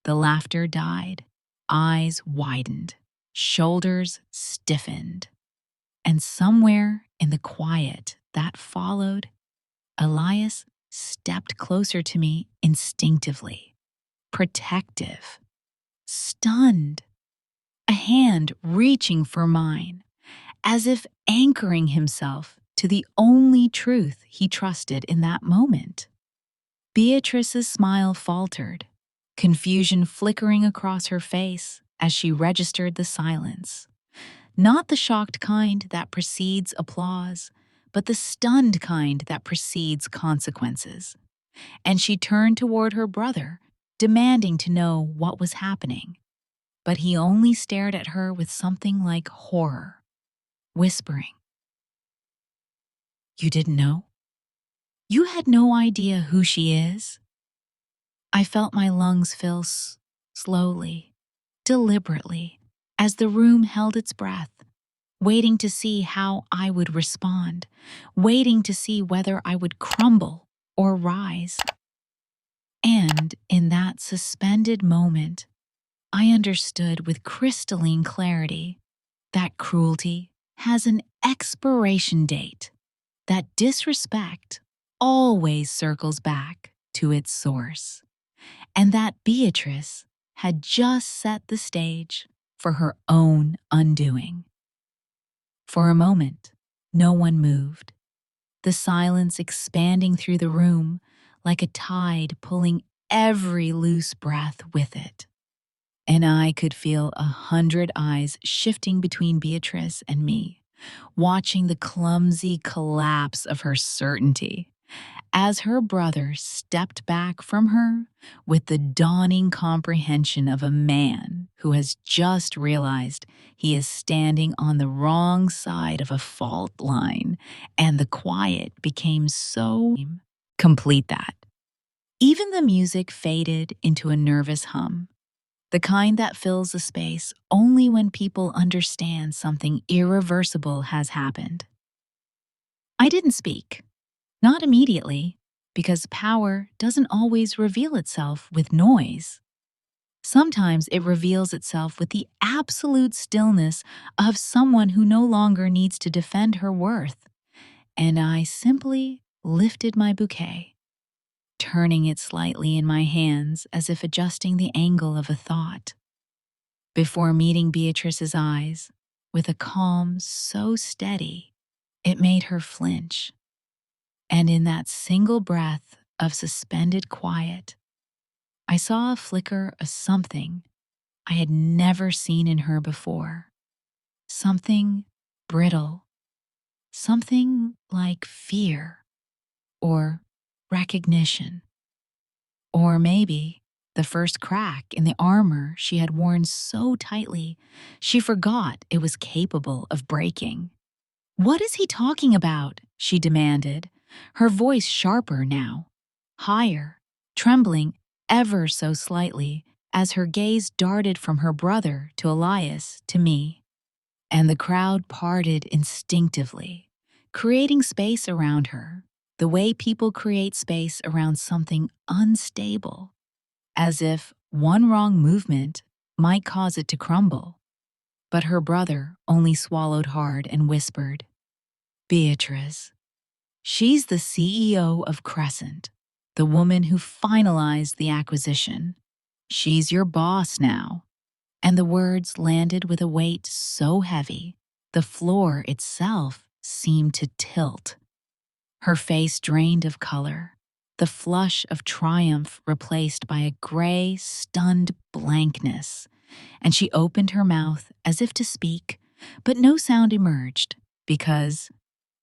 The laughter died. Eyes widened. Shoulders stiffened. And somewhere in the quiet that followed, Elias stepped closer to me instinctively, protective, stunned, a hand reaching for mine, as if anchoring himself to the only truth he trusted in that moment. Beatrice's smile faltered, confusion flickering across her face as she registered the silence. Not the shocked kind that precedes applause, but the stunned kind that precedes consequences. And she turned toward her brother, demanding to know what was happening. But he only stared at her with something like horror, whispering, "You didn't know? You had no idea who she is?" I felt my lungs fill slowly, deliberately, as the room held its breath, waiting to see how I would respond, waiting to see whether I would crumble or rise. And in that suspended moment, I understood with crystalline clarity that cruelty has an expiration date, that disrespect always circles back to its source, and that Beatrice had just set the stage for her own undoing. For a moment, no one moved, the silence expanding through the room like a tide pulling every loose breath with it. and I could feel 100 eyes shifting between Beatrice and me, watching the clumsy collapse of her certainty as her brother stepped back from her with the dawning comprehension of a man who has just realized he is standing on the wrong side of a fault line, and the quiet became so complete that even the music faded into a nervous hum, the kind that fills a space only when people understand something irreversible has happened. I didn't speak. Not immediately, because power doesn't always reveal itself with noise. Sometimes it reveals itself with the absolute stillness of someone who no longer needs to defend her worth. And I simply lifted my bouquet, turning it slightly in my hands as if adjusting the angle of a thought, before meeting Beatrice's eyes with a calm so steady it made her flinch. And in that single breath of suspended quiet, I saw a flicker of something I had never seen in her before. Something brittle, something like fear or recognition, or maybe the first crack in the armor she had worn so tightly she forgot it was capable of breaking. "What is he talking about?" she demanded, her voice sharper now, higher, trembling ever so slightly as her gaze darted from her brother to Elias to me. And the crowd parted instinctively, creating space around her, the way people create space around something unstable, as if one wrong movement might cause it to crumble. But her brother only swallowed hard and whispered, "Beatrice. She's the CEO of Crescent, the woman who finalized the acquisition. She's your boss now." And the words landed with a weight so heavy, the floor itself seemed to tilt. Her face drained of color, the flush of triumph replaced by a gray, stunned blankness, and she opened her mouth as if to speak, but no sound emerged, because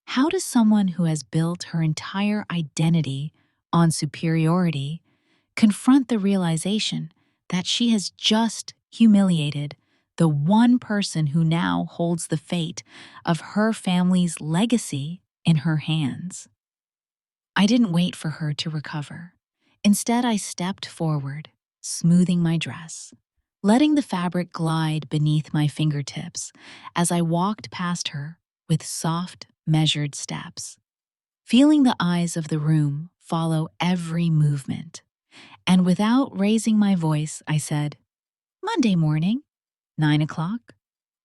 how does someone who has built her entire identity on superiority confront the realization that she has just humiliated the one person who now holds the fate of her family's legacy in her hands? I didn't wait for her to recover. Instead, I stepped forward, smoothing my dress, letting the fabric glide beneath my fingertips as I walked past her with soft, measured steps, feeling the eyes of the room follow every movement. And without raising my voice, I said, "Monday morning, 9 o'clock,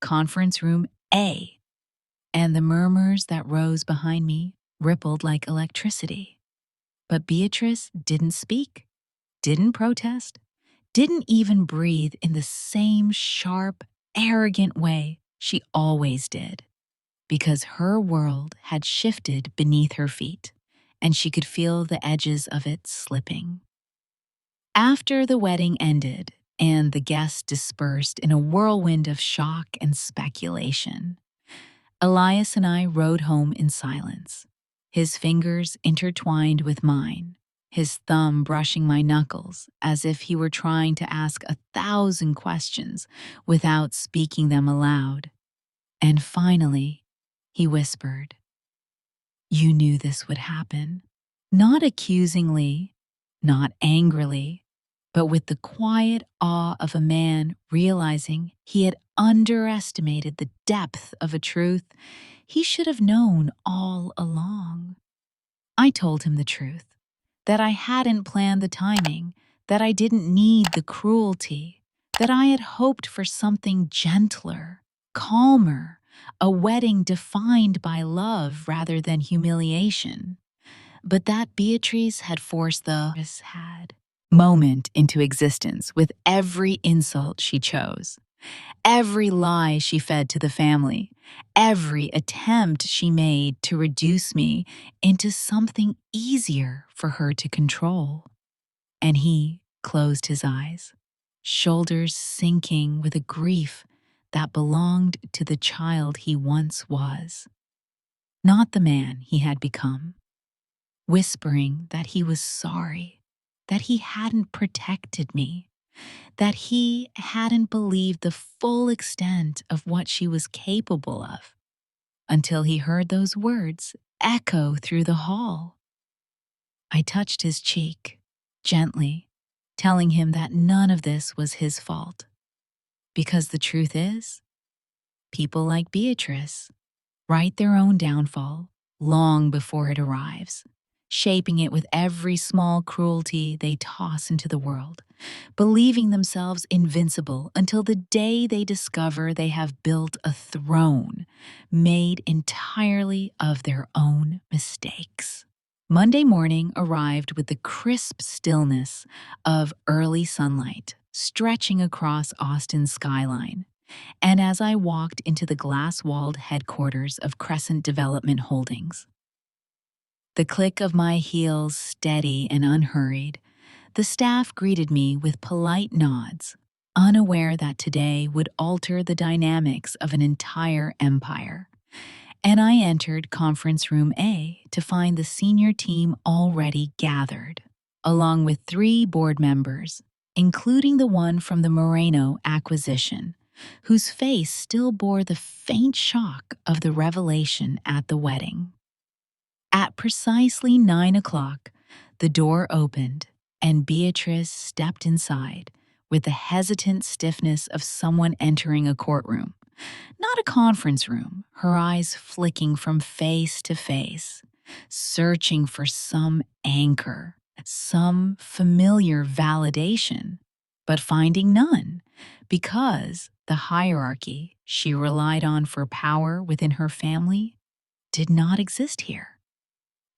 conference room A." And the murmurs that rose behind me rippled like electricity. But Beatrice didn't speak, didn't protest, didn't even breathe in the same sharp, arrogant way she always did, because her world had shifted beneath her feet, and she could feel the edges of it slipping. After the wedding ended and the guests dispersed in a whirlwind of shock and speculation, Elias and I rode home in silence, his fingers intertwined with mine, his thumb brushing my knuckles as if he were trying to ask 1,000 questions without speaking them aloud. And finally, he whispered, "You knew this would happen." Not accusingly, not angrily, but with the quiet awe of a man realizing he had underestimated the depth of a truth he should have known all along. I told him the truth, that I hadn't planned the timing, that I didn't need the cruelty, that I had hoped for something gentler, calmer, a wedding defined by love rather than humiliation. But that Beatrice had forced the had moment into existence with every insult she chose, every lie she fed to the family, every attempt she made to reduce me into something easier for her to control. And he closed his eyes, shoulders sinking with a grief that belonged to the child he once was, not the man he had become, whispering that he was sorry, that he hadn't protected me, that he hadn't believed the full extent of what she was capable of, until he heard those words echo through the hall. I touched his cheek, gently, telling him that none of this was his fault. Because the truth is, people like Beatrice write their own downfall long before it arrives, shaping it with every small cruelty they toss into the world, believing themselves invincible until the day they discover they have built a throne made entirely of their own mistakes. Monday morning arrived with the crisp stillness of early sunlight stretching across Austin's skyline. And as I walked into the glass-walled headquarters of Crescent Development Holdings, the click of my heels steady and unhurried, the staff greeted me with polite nods, unaware that today would alter the dynamics of an entire empire. And I entered Conference Room A to find the senior team already gathered, along with 3 board members, including the one from the Moreno acquisition, whose face still bore the faint shock of the revelation at the wedding. At precisely 9 o'clock, the door opened and Beatrice stepped inside with the hesitant stiffness of someone entering a courtroom. Not a conference room, her eyes flicking from face to face, searching for some anchor, some familiar validation, but finding none, because the hierarchy she relied on for power within her family did not exist here.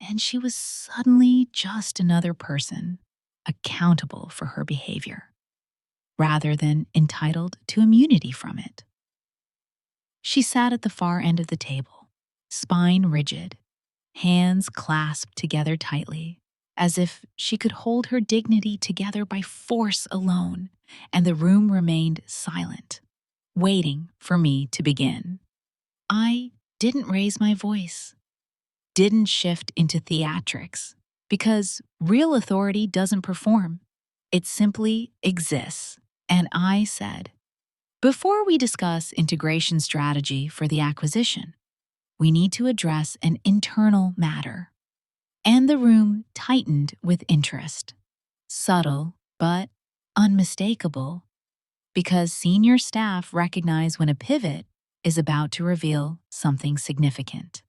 And she was suddenly just another person, accountable for her behavior, rather than entitled to immunity from it. She sat at the far end of the table, spine rigid, hands clasped together tightly, as if she could hold her dignity together by force alone, and the room remained silent, waiting for me to begin. I didn't raise my voice, didn't shift into theatrics, because real authority doesn't perform. It simply exists. And I said, before we discuss integration strategy for the acquisition, we need to address an internal matter. And the room tightened with interest, subtle but unmistakable, because senior staff recognize when a pivot is about to reveal something significant.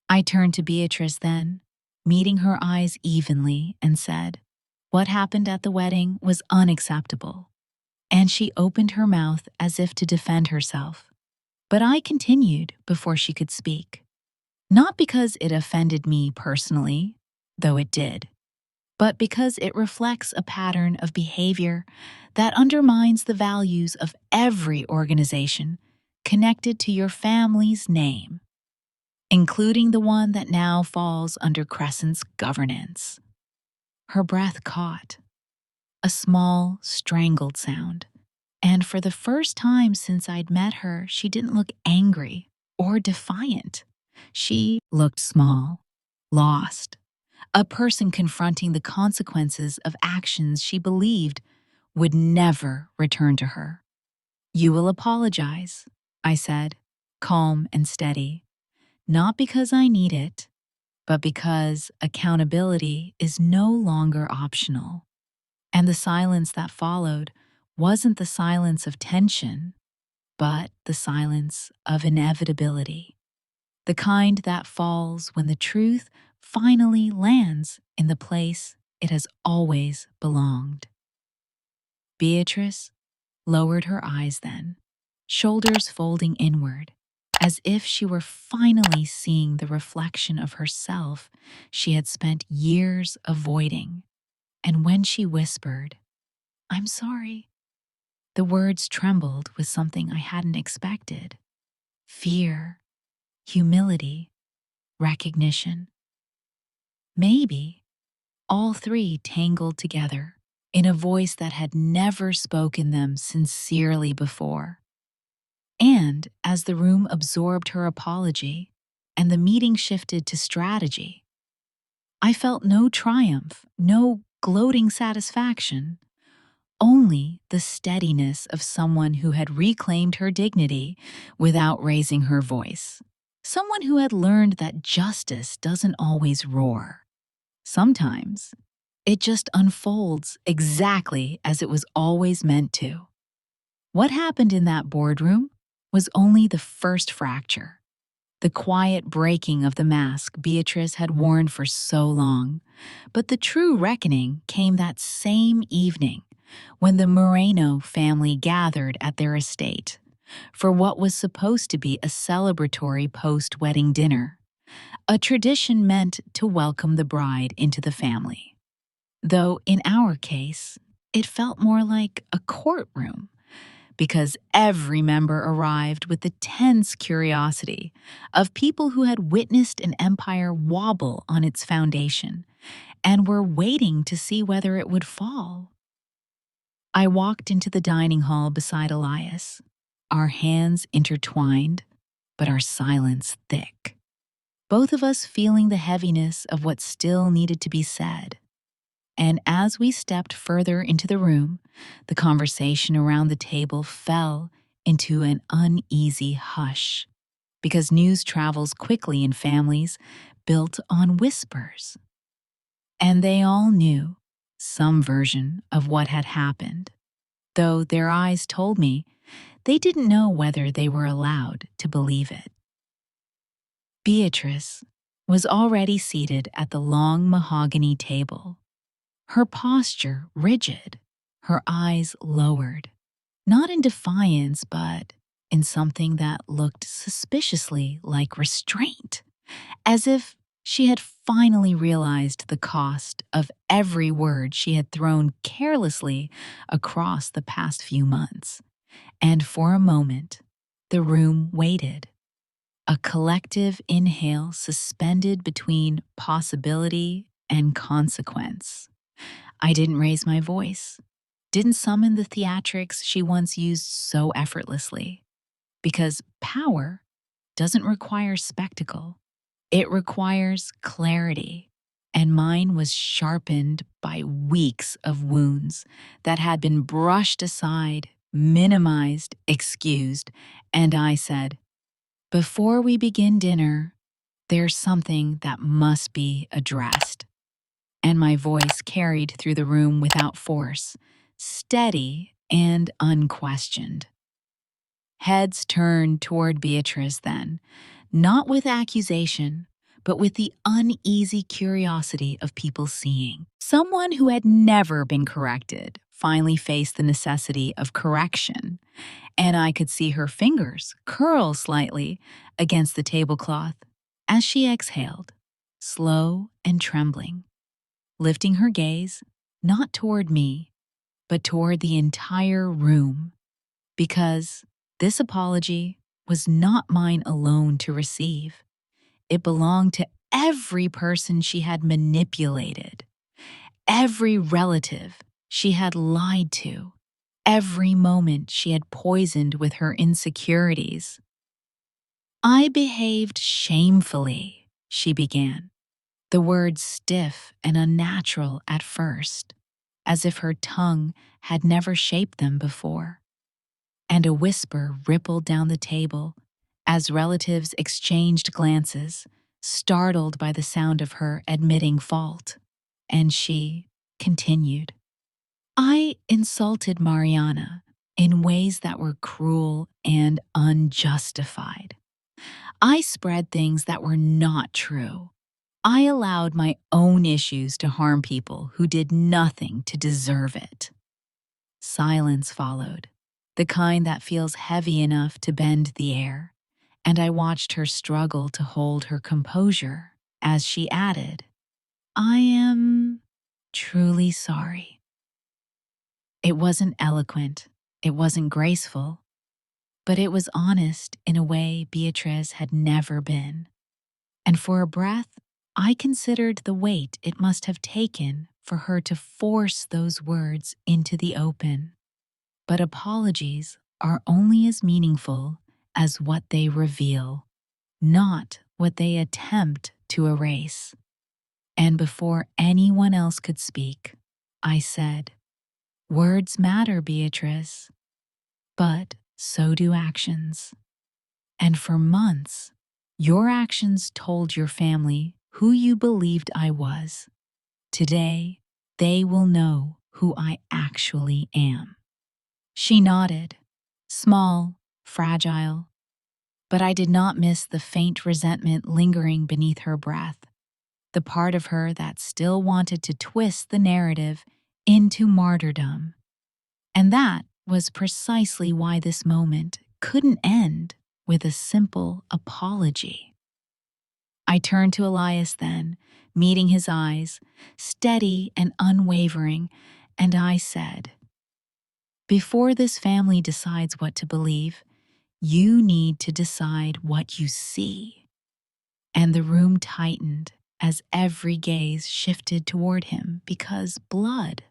I turned to Beatrice then, meeting her eyes evenly, and said, what happened at the wedding was unacceptable. And she opened her mouth as if to defend herself. But I continued before she could speak. Not because it offended me personally, though it did, but because it reflects a pattern of behavior that undermines the values of every organization connected to your family's name, including the one that now falls under Crescent's governance. Her breath caught, a small, strangled sound. And for the first time since I'd met her, she didn't look angry or defiant. She looked small, lost, a person confronting the consequences of actions she believed would never return to her. You will apologize, I said, calm and steady, not because I need it, but because accountability is no longer optional. And the silence that followed wasn't the silence of tension, but the silence of inevitability, the kind that falls when the truth finally lands in the place it has always belonged. Beatrice lowered her eyes then, shoulders folding inward, as if she were finally seeing the reflection of herself she had spent years avoiding. And when she whispered, I'm sorry, the words trembled with something I hadn't expected. Fear, humility, recognition. Maybe all 3 tangled together in a voice that had never spoken them sincerely before. And as the room absorbed her apology and the meeting shifted to strategy, I felt no triumph, no gloating satisfaction, only the steadiness of someone who had reclaimed her dignity without raising her voice. Someone who had learned that justice doesn't always roar. Sometimes it just unfolds exactly as it was always meant to. What happened in that boardroom was only the first fracture, the quiet breaking of the mask Beatrice had worn for so long. But the true reckoning came that same evening when the Moreno family gathered at their estate for what was supposed to be a celebratory post-wedding dinner, a tradition meant to welcome the bride into the family. Though in our case, it felt more like a courtroom, because every member arrived with the tense curiosity of people who had witnessed an empire wobble on its foundation and were waiting to see whether it would fall. I walked into the dining hall beside Elias, our hands intertwined, but our silence thick, both of us feeling the heaviness of what still needed to be said. And as we stepped further into the room, the conversation around the table fell into an uneasy hush, because news travels quickly in families built on whispers. And they all knew some version of what had happened, though their eyes told me they didn't know whether they were allowed to believe it. Beatrice was already seated at the long mahogany table, her posture rigid, her eyes lowered, not in defiance, but in something that looked suspiciously like restraint, as if she had finally realized the cost of every word she had thrown carelessly across the past few months. And for a moment, the room waited, a collective inhale suspended between possibility and consequence. I didn't raise my voice, didn't summon the theatrics she once used so effortlessly, because power doesn't require spectacle. It requires clarity, and mine was sharpened by weeks of wounds that had been brushed aside, minimized, excused, and I said, "Before we begin dinner, there's something that must be addressed." And my voice carried through the room without force, steady and unquestioned. Heads turned toward Beatrice then, not with accusation, but with the uneasy curiosity of people seeing. Someone who had never been corrected finally faced the necessity of correction, and I could see her fingers curl slightly against the tablecloth as she exhaled, slow and trembling, lifting her gaze not toward me, but toward the entire room, because this apology was not mine alone to receive. It belonged to every person she had manipulated, every relative she had lied to, every moment she had poisoned with her insecurities. "I behaved shamefully," she began, the words stiff and unnatural at first, as if her tongue had never shaped them before. And a whisper rippled down the table as relatives exchanged glances, startled by the sound of her admitting fault. And she continued, "I insulted Mariana in ways that were cruel and unjustified. I spread things that were not true. I allowed my own issues to harm people who did nothing to deserve it." Silence followed, the kind that feels heavy enough to bend the air, and I watched her struggle to hold her composure as she added, "I am truly sorry." It wasn't eloquent, it wasn't graceful, but it was honest in a way Beatrice had never been. And for a breath, I considered the weight it must have taken for her to force those words into the open. But apologies are only as meaningful as what they reveal, not what they attempt to erase. And before anyone else could speak, I said, "Words matter, Beatrice, but so do actions. And for months, your actions told your family who you believed I was. Today, they will know who I actually am." She nodded, small, fragile, but I did not miss the faint resentment lingering beneath her breath, the part of her that still wanted to twist the narrative into martyrdom. And that was precisely why this moment couldn't end with a simple apology. I turned to Elias then, meeting his eyes, steady and unwavering, and I said, "Before this family decides what to believe, you need to decide what you see." And the room tightened as every gaze shifted toward him because blood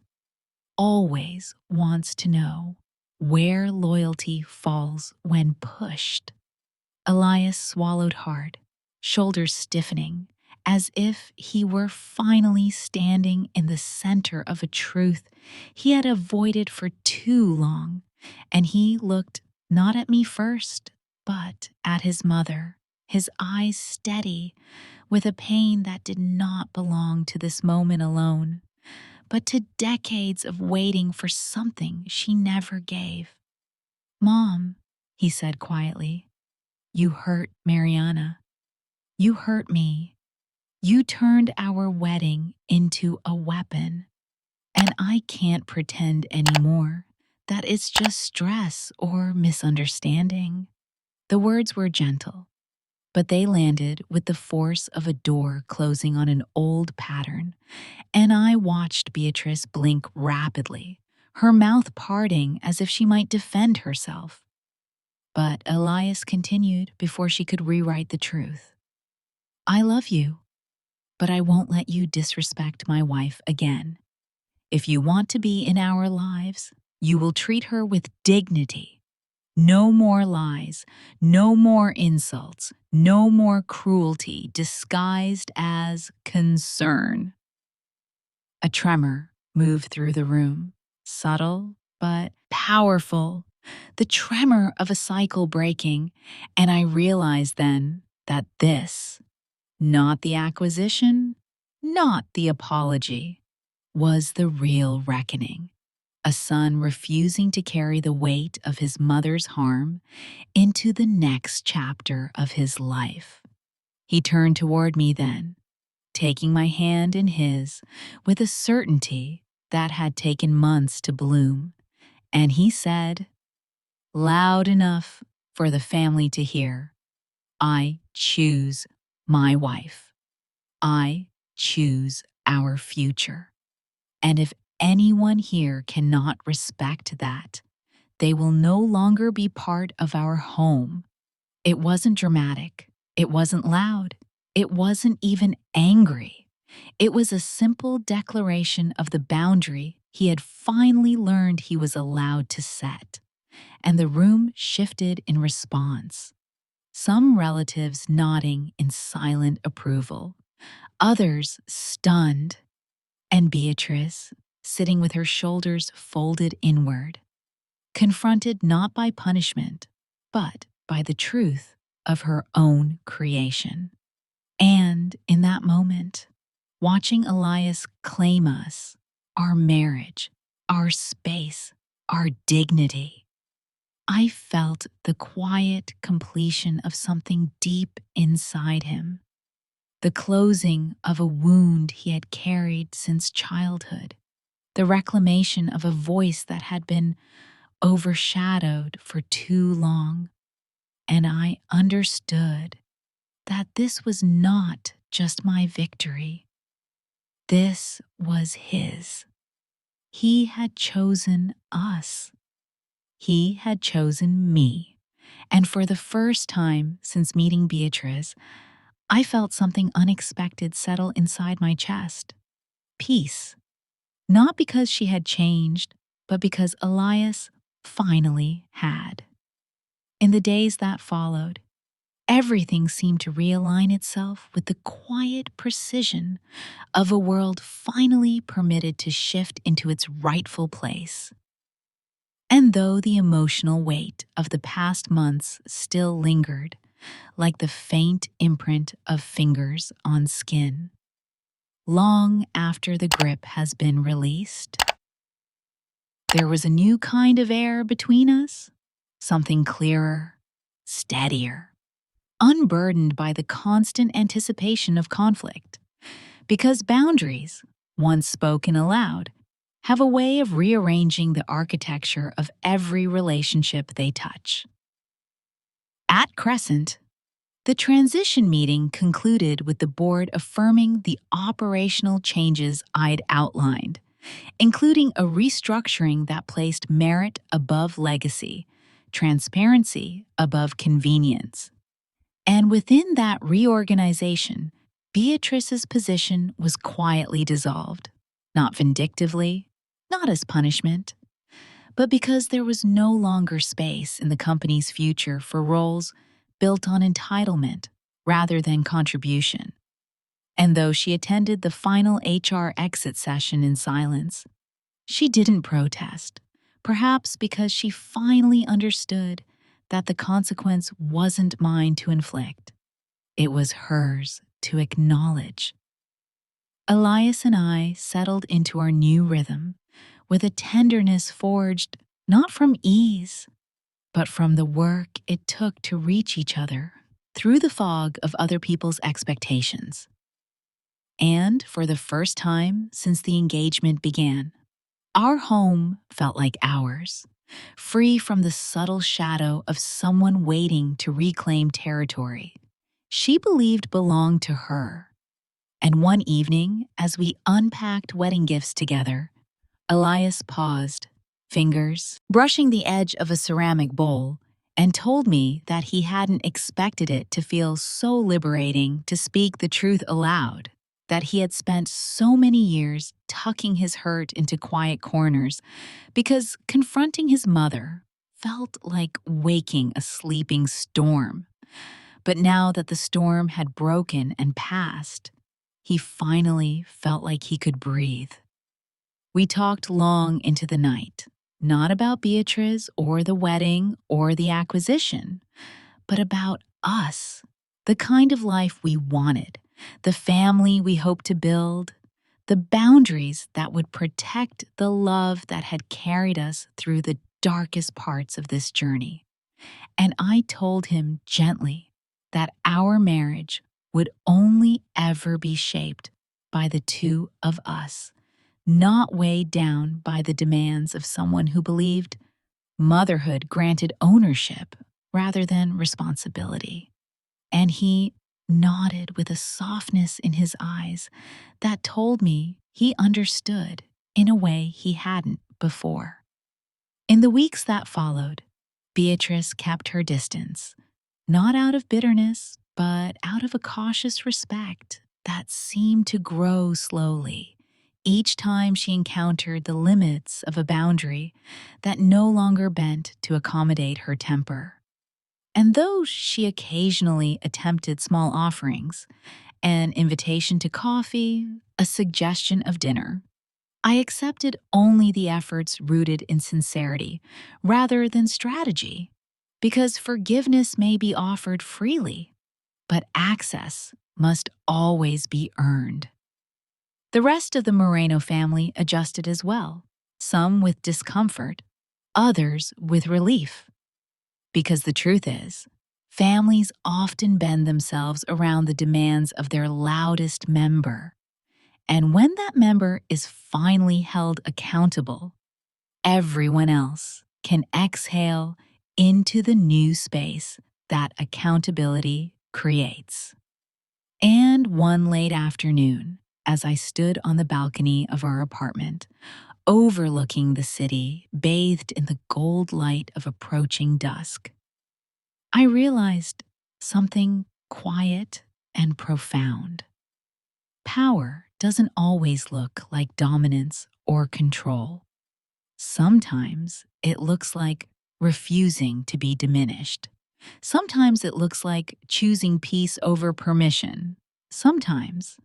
always wants to know where loyalty falls when pushed. Elias swallowed hard, shoulders stiffening, as if he were finally standing in the center of a truth he had avoided for too long, and he looked not at me first, but at his mother, his eyes steady, with a pain that did not belong to this moment alone, but to decades of waiting for something she never gave. "Mom," he said quietly, "you hurt Mariana. You hurt me. You turned our wedding into a weapon. And I can't pretend anymore that it's just stress or misunderstanding." The words were gentle, but they landed with the force of a door closing on an old pattern, and I watched Beatrice blink rapidly, her mouth parting as if she might defend herself. But Elias continued before she could rewrite the truth. "I love you, but I won't let you disrespect my wife again. If you want to be in our lives, you will treat her with dignity. No more lies, no more insults, no more cruelty disguised as concern." A tremor moved through the room, subtle but powerful, the tremor of a cycle breaking, and I realized then that this, not the acquisition, not the apology, was the real reckoning. A son refusing to carry the weight of his mother's harm into the next chapter of his life. He turned toward me then, taking my hand in his with a certainty that had taken months to bloom, and he said, loud enough for the family to hear, "I choose my wife. I choose our future. And if anyone here cannot respect that, they will no longer be part of our home." It wasn't dramatic. It wasn't loud. It wasn't even angry. It was a simple declaration of the boundary he had finally learned he was allowed to set. And the room shifted in response. Some relatives nodding in silent approval, others stunned, and Beatrice, sitting with her shoulders folded inward, confronted not by punishment, but by the truth of her own creation. And in that moment, watching Elias claim us, our marriage, our space, our dignity, I felt the quiet completion of something deep inside him, the closing of a wound he had carried since childhood, the reclamation of a voice that had been overshadowed for too long. And I understood that this was not just my victory. This was his. He had chosen us. He had chosen me. And for the first time since meeting Beatrice, I felt something unexpected settle inside my chest. Peace. Not because she had changed, but because Elias finally had. In the days that followed, everything seemed to realign itself with the quiet precision of a world finally permitted to shift into its rightful place. And though the emotional weight of the past months still lingered, like the faint imprint of fingers on skin, long after the grip has been released, there was a new kind of air between us, something clearer, steadier, unburdened by the constant anticipation of conflict. Because boundaries, once spoken aloud, have a way of rearranging the architecture of every relationship they touch. At Crescent, the transition meeting concluded with the board affirming the operational changes I'd outlined, including a restructuring that placed merit above legacy, transparency above convenience. And within that reorganization, Beatrice's position was quietly dissolved, not vindictively, not as punishment, but because there was no longer space in the company's future for roles built on entitlement rather than contribution. And though she attended the final HR exit session in silence, she didn't protest, perhaps because she finally understood that the consequence wasn't mine to inflict. It was hers to acknowledge. Elias and I settled into our new rhythm with a tenderness forged not from ease, but from the work it took to reach each other through the fog of other people's expectations. And for the first time since the engagement began, our home felt like ours, free from the subtle shadow of someone waiting to reclaim territory she believed belonged to her. And one evening, as we unpacked wedding gifts together, Elias paused, fingers brushing the edge of a ceramic bowl, and told me that he hadn't expected it to feel so liberating to speak the truth aloud, that he had spent so many years tucking his hurt into quiet corners because confronting his mother felt like waking a sleeping storm. But now that the storm had broken and passed, he finally felt like he could breathe. We talked long into the night, not about Beatrice or the wedding or the acquisition, but about us, the kind of life we wanted, the family we hoped to build, the boundaries that would protect the love that had carried us through the darkest parts of this journey. And I told him gently that our marriage would only ever be shaped by the two of us, not weighed down by the demands of someone who believed motherhood granted ownership rather than responsibility. And he nodded with a softness in his eyes that told me he understood in a way he hadn't before. In the weeks that followed, Beatrice kept her distance, not out of bitterness, but out of a cautious respect that seemed to grow slowly each time she encountered the limits of a boundary that no longer bent to accommodate her temper. And though she occasionally attempted small offerings, an invitation to coffee, a suggestion of dinner, I accepted only the efforts rooted in sincerity rather than strategy, because forgiveness may be offered freely, but access must always be earned. The rest of the Moreno family adjusted as well, some with discomfort, others with relief. Because the truth is, families often bend themselves around the demands of their loudest member. And when that member is finally held accountable, everyone else can exhale into the new space that accountability creates. And one late afternoon, as I stood on the balcony of our apartment, overlooking the city bathed in the gold light of approaching dusk, I realized something quiet and profound. Power doesn't always look like dominance or control. Sometimes it looks like refusing to be diminished. Sometimes it looks like choosing peace over permission. Sometimes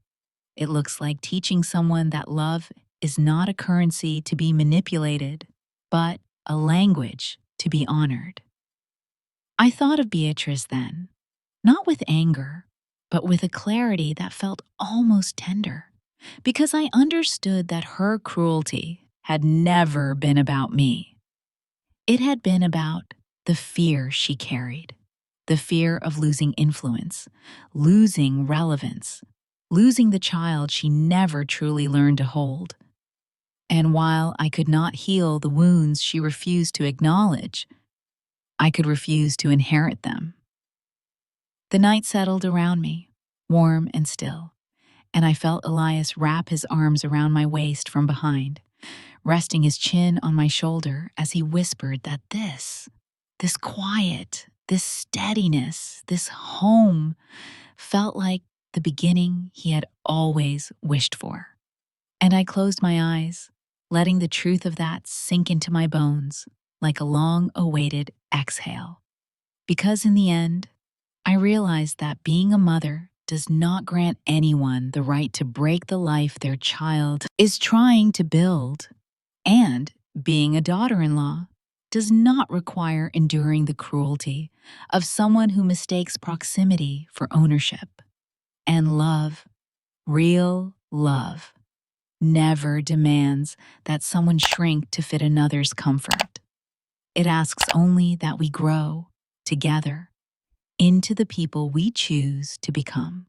it looks like teaching someone that love is not a currency to be manipulated, but a language to be honored. I thought of Beatrice then, not with anger, but with a clarity that felt almost tender, because I understood that her cruelty had never been about me. It had been about the fear she carried, the fear of losing influence, losing relevance, losing the child she never truly learned to hold. And while I could not heal the wounds she refused to acknowledge, I could refuse to inherit them. The night settled around me, warm and still, and I felt Elias wrap his arms around my waist from behind, resting his chin on my shoulder as he whispered that this quiet, this steadiness, this home felt like the beginning he had always wished for. And I closed my eyes, letting the truth of that sink into my bones like a long-awaited exhale. Because in the end, I realized that being a mother does not grant anyone the right to break the life their child is trying to build. And being a daughter-in-law does not require enduring the cruelty of someone who mistakes proximity for ownership. And love, real love, never demands that someone shrink to fit another's comfort. It asks only that we grow together into the people we choose to become.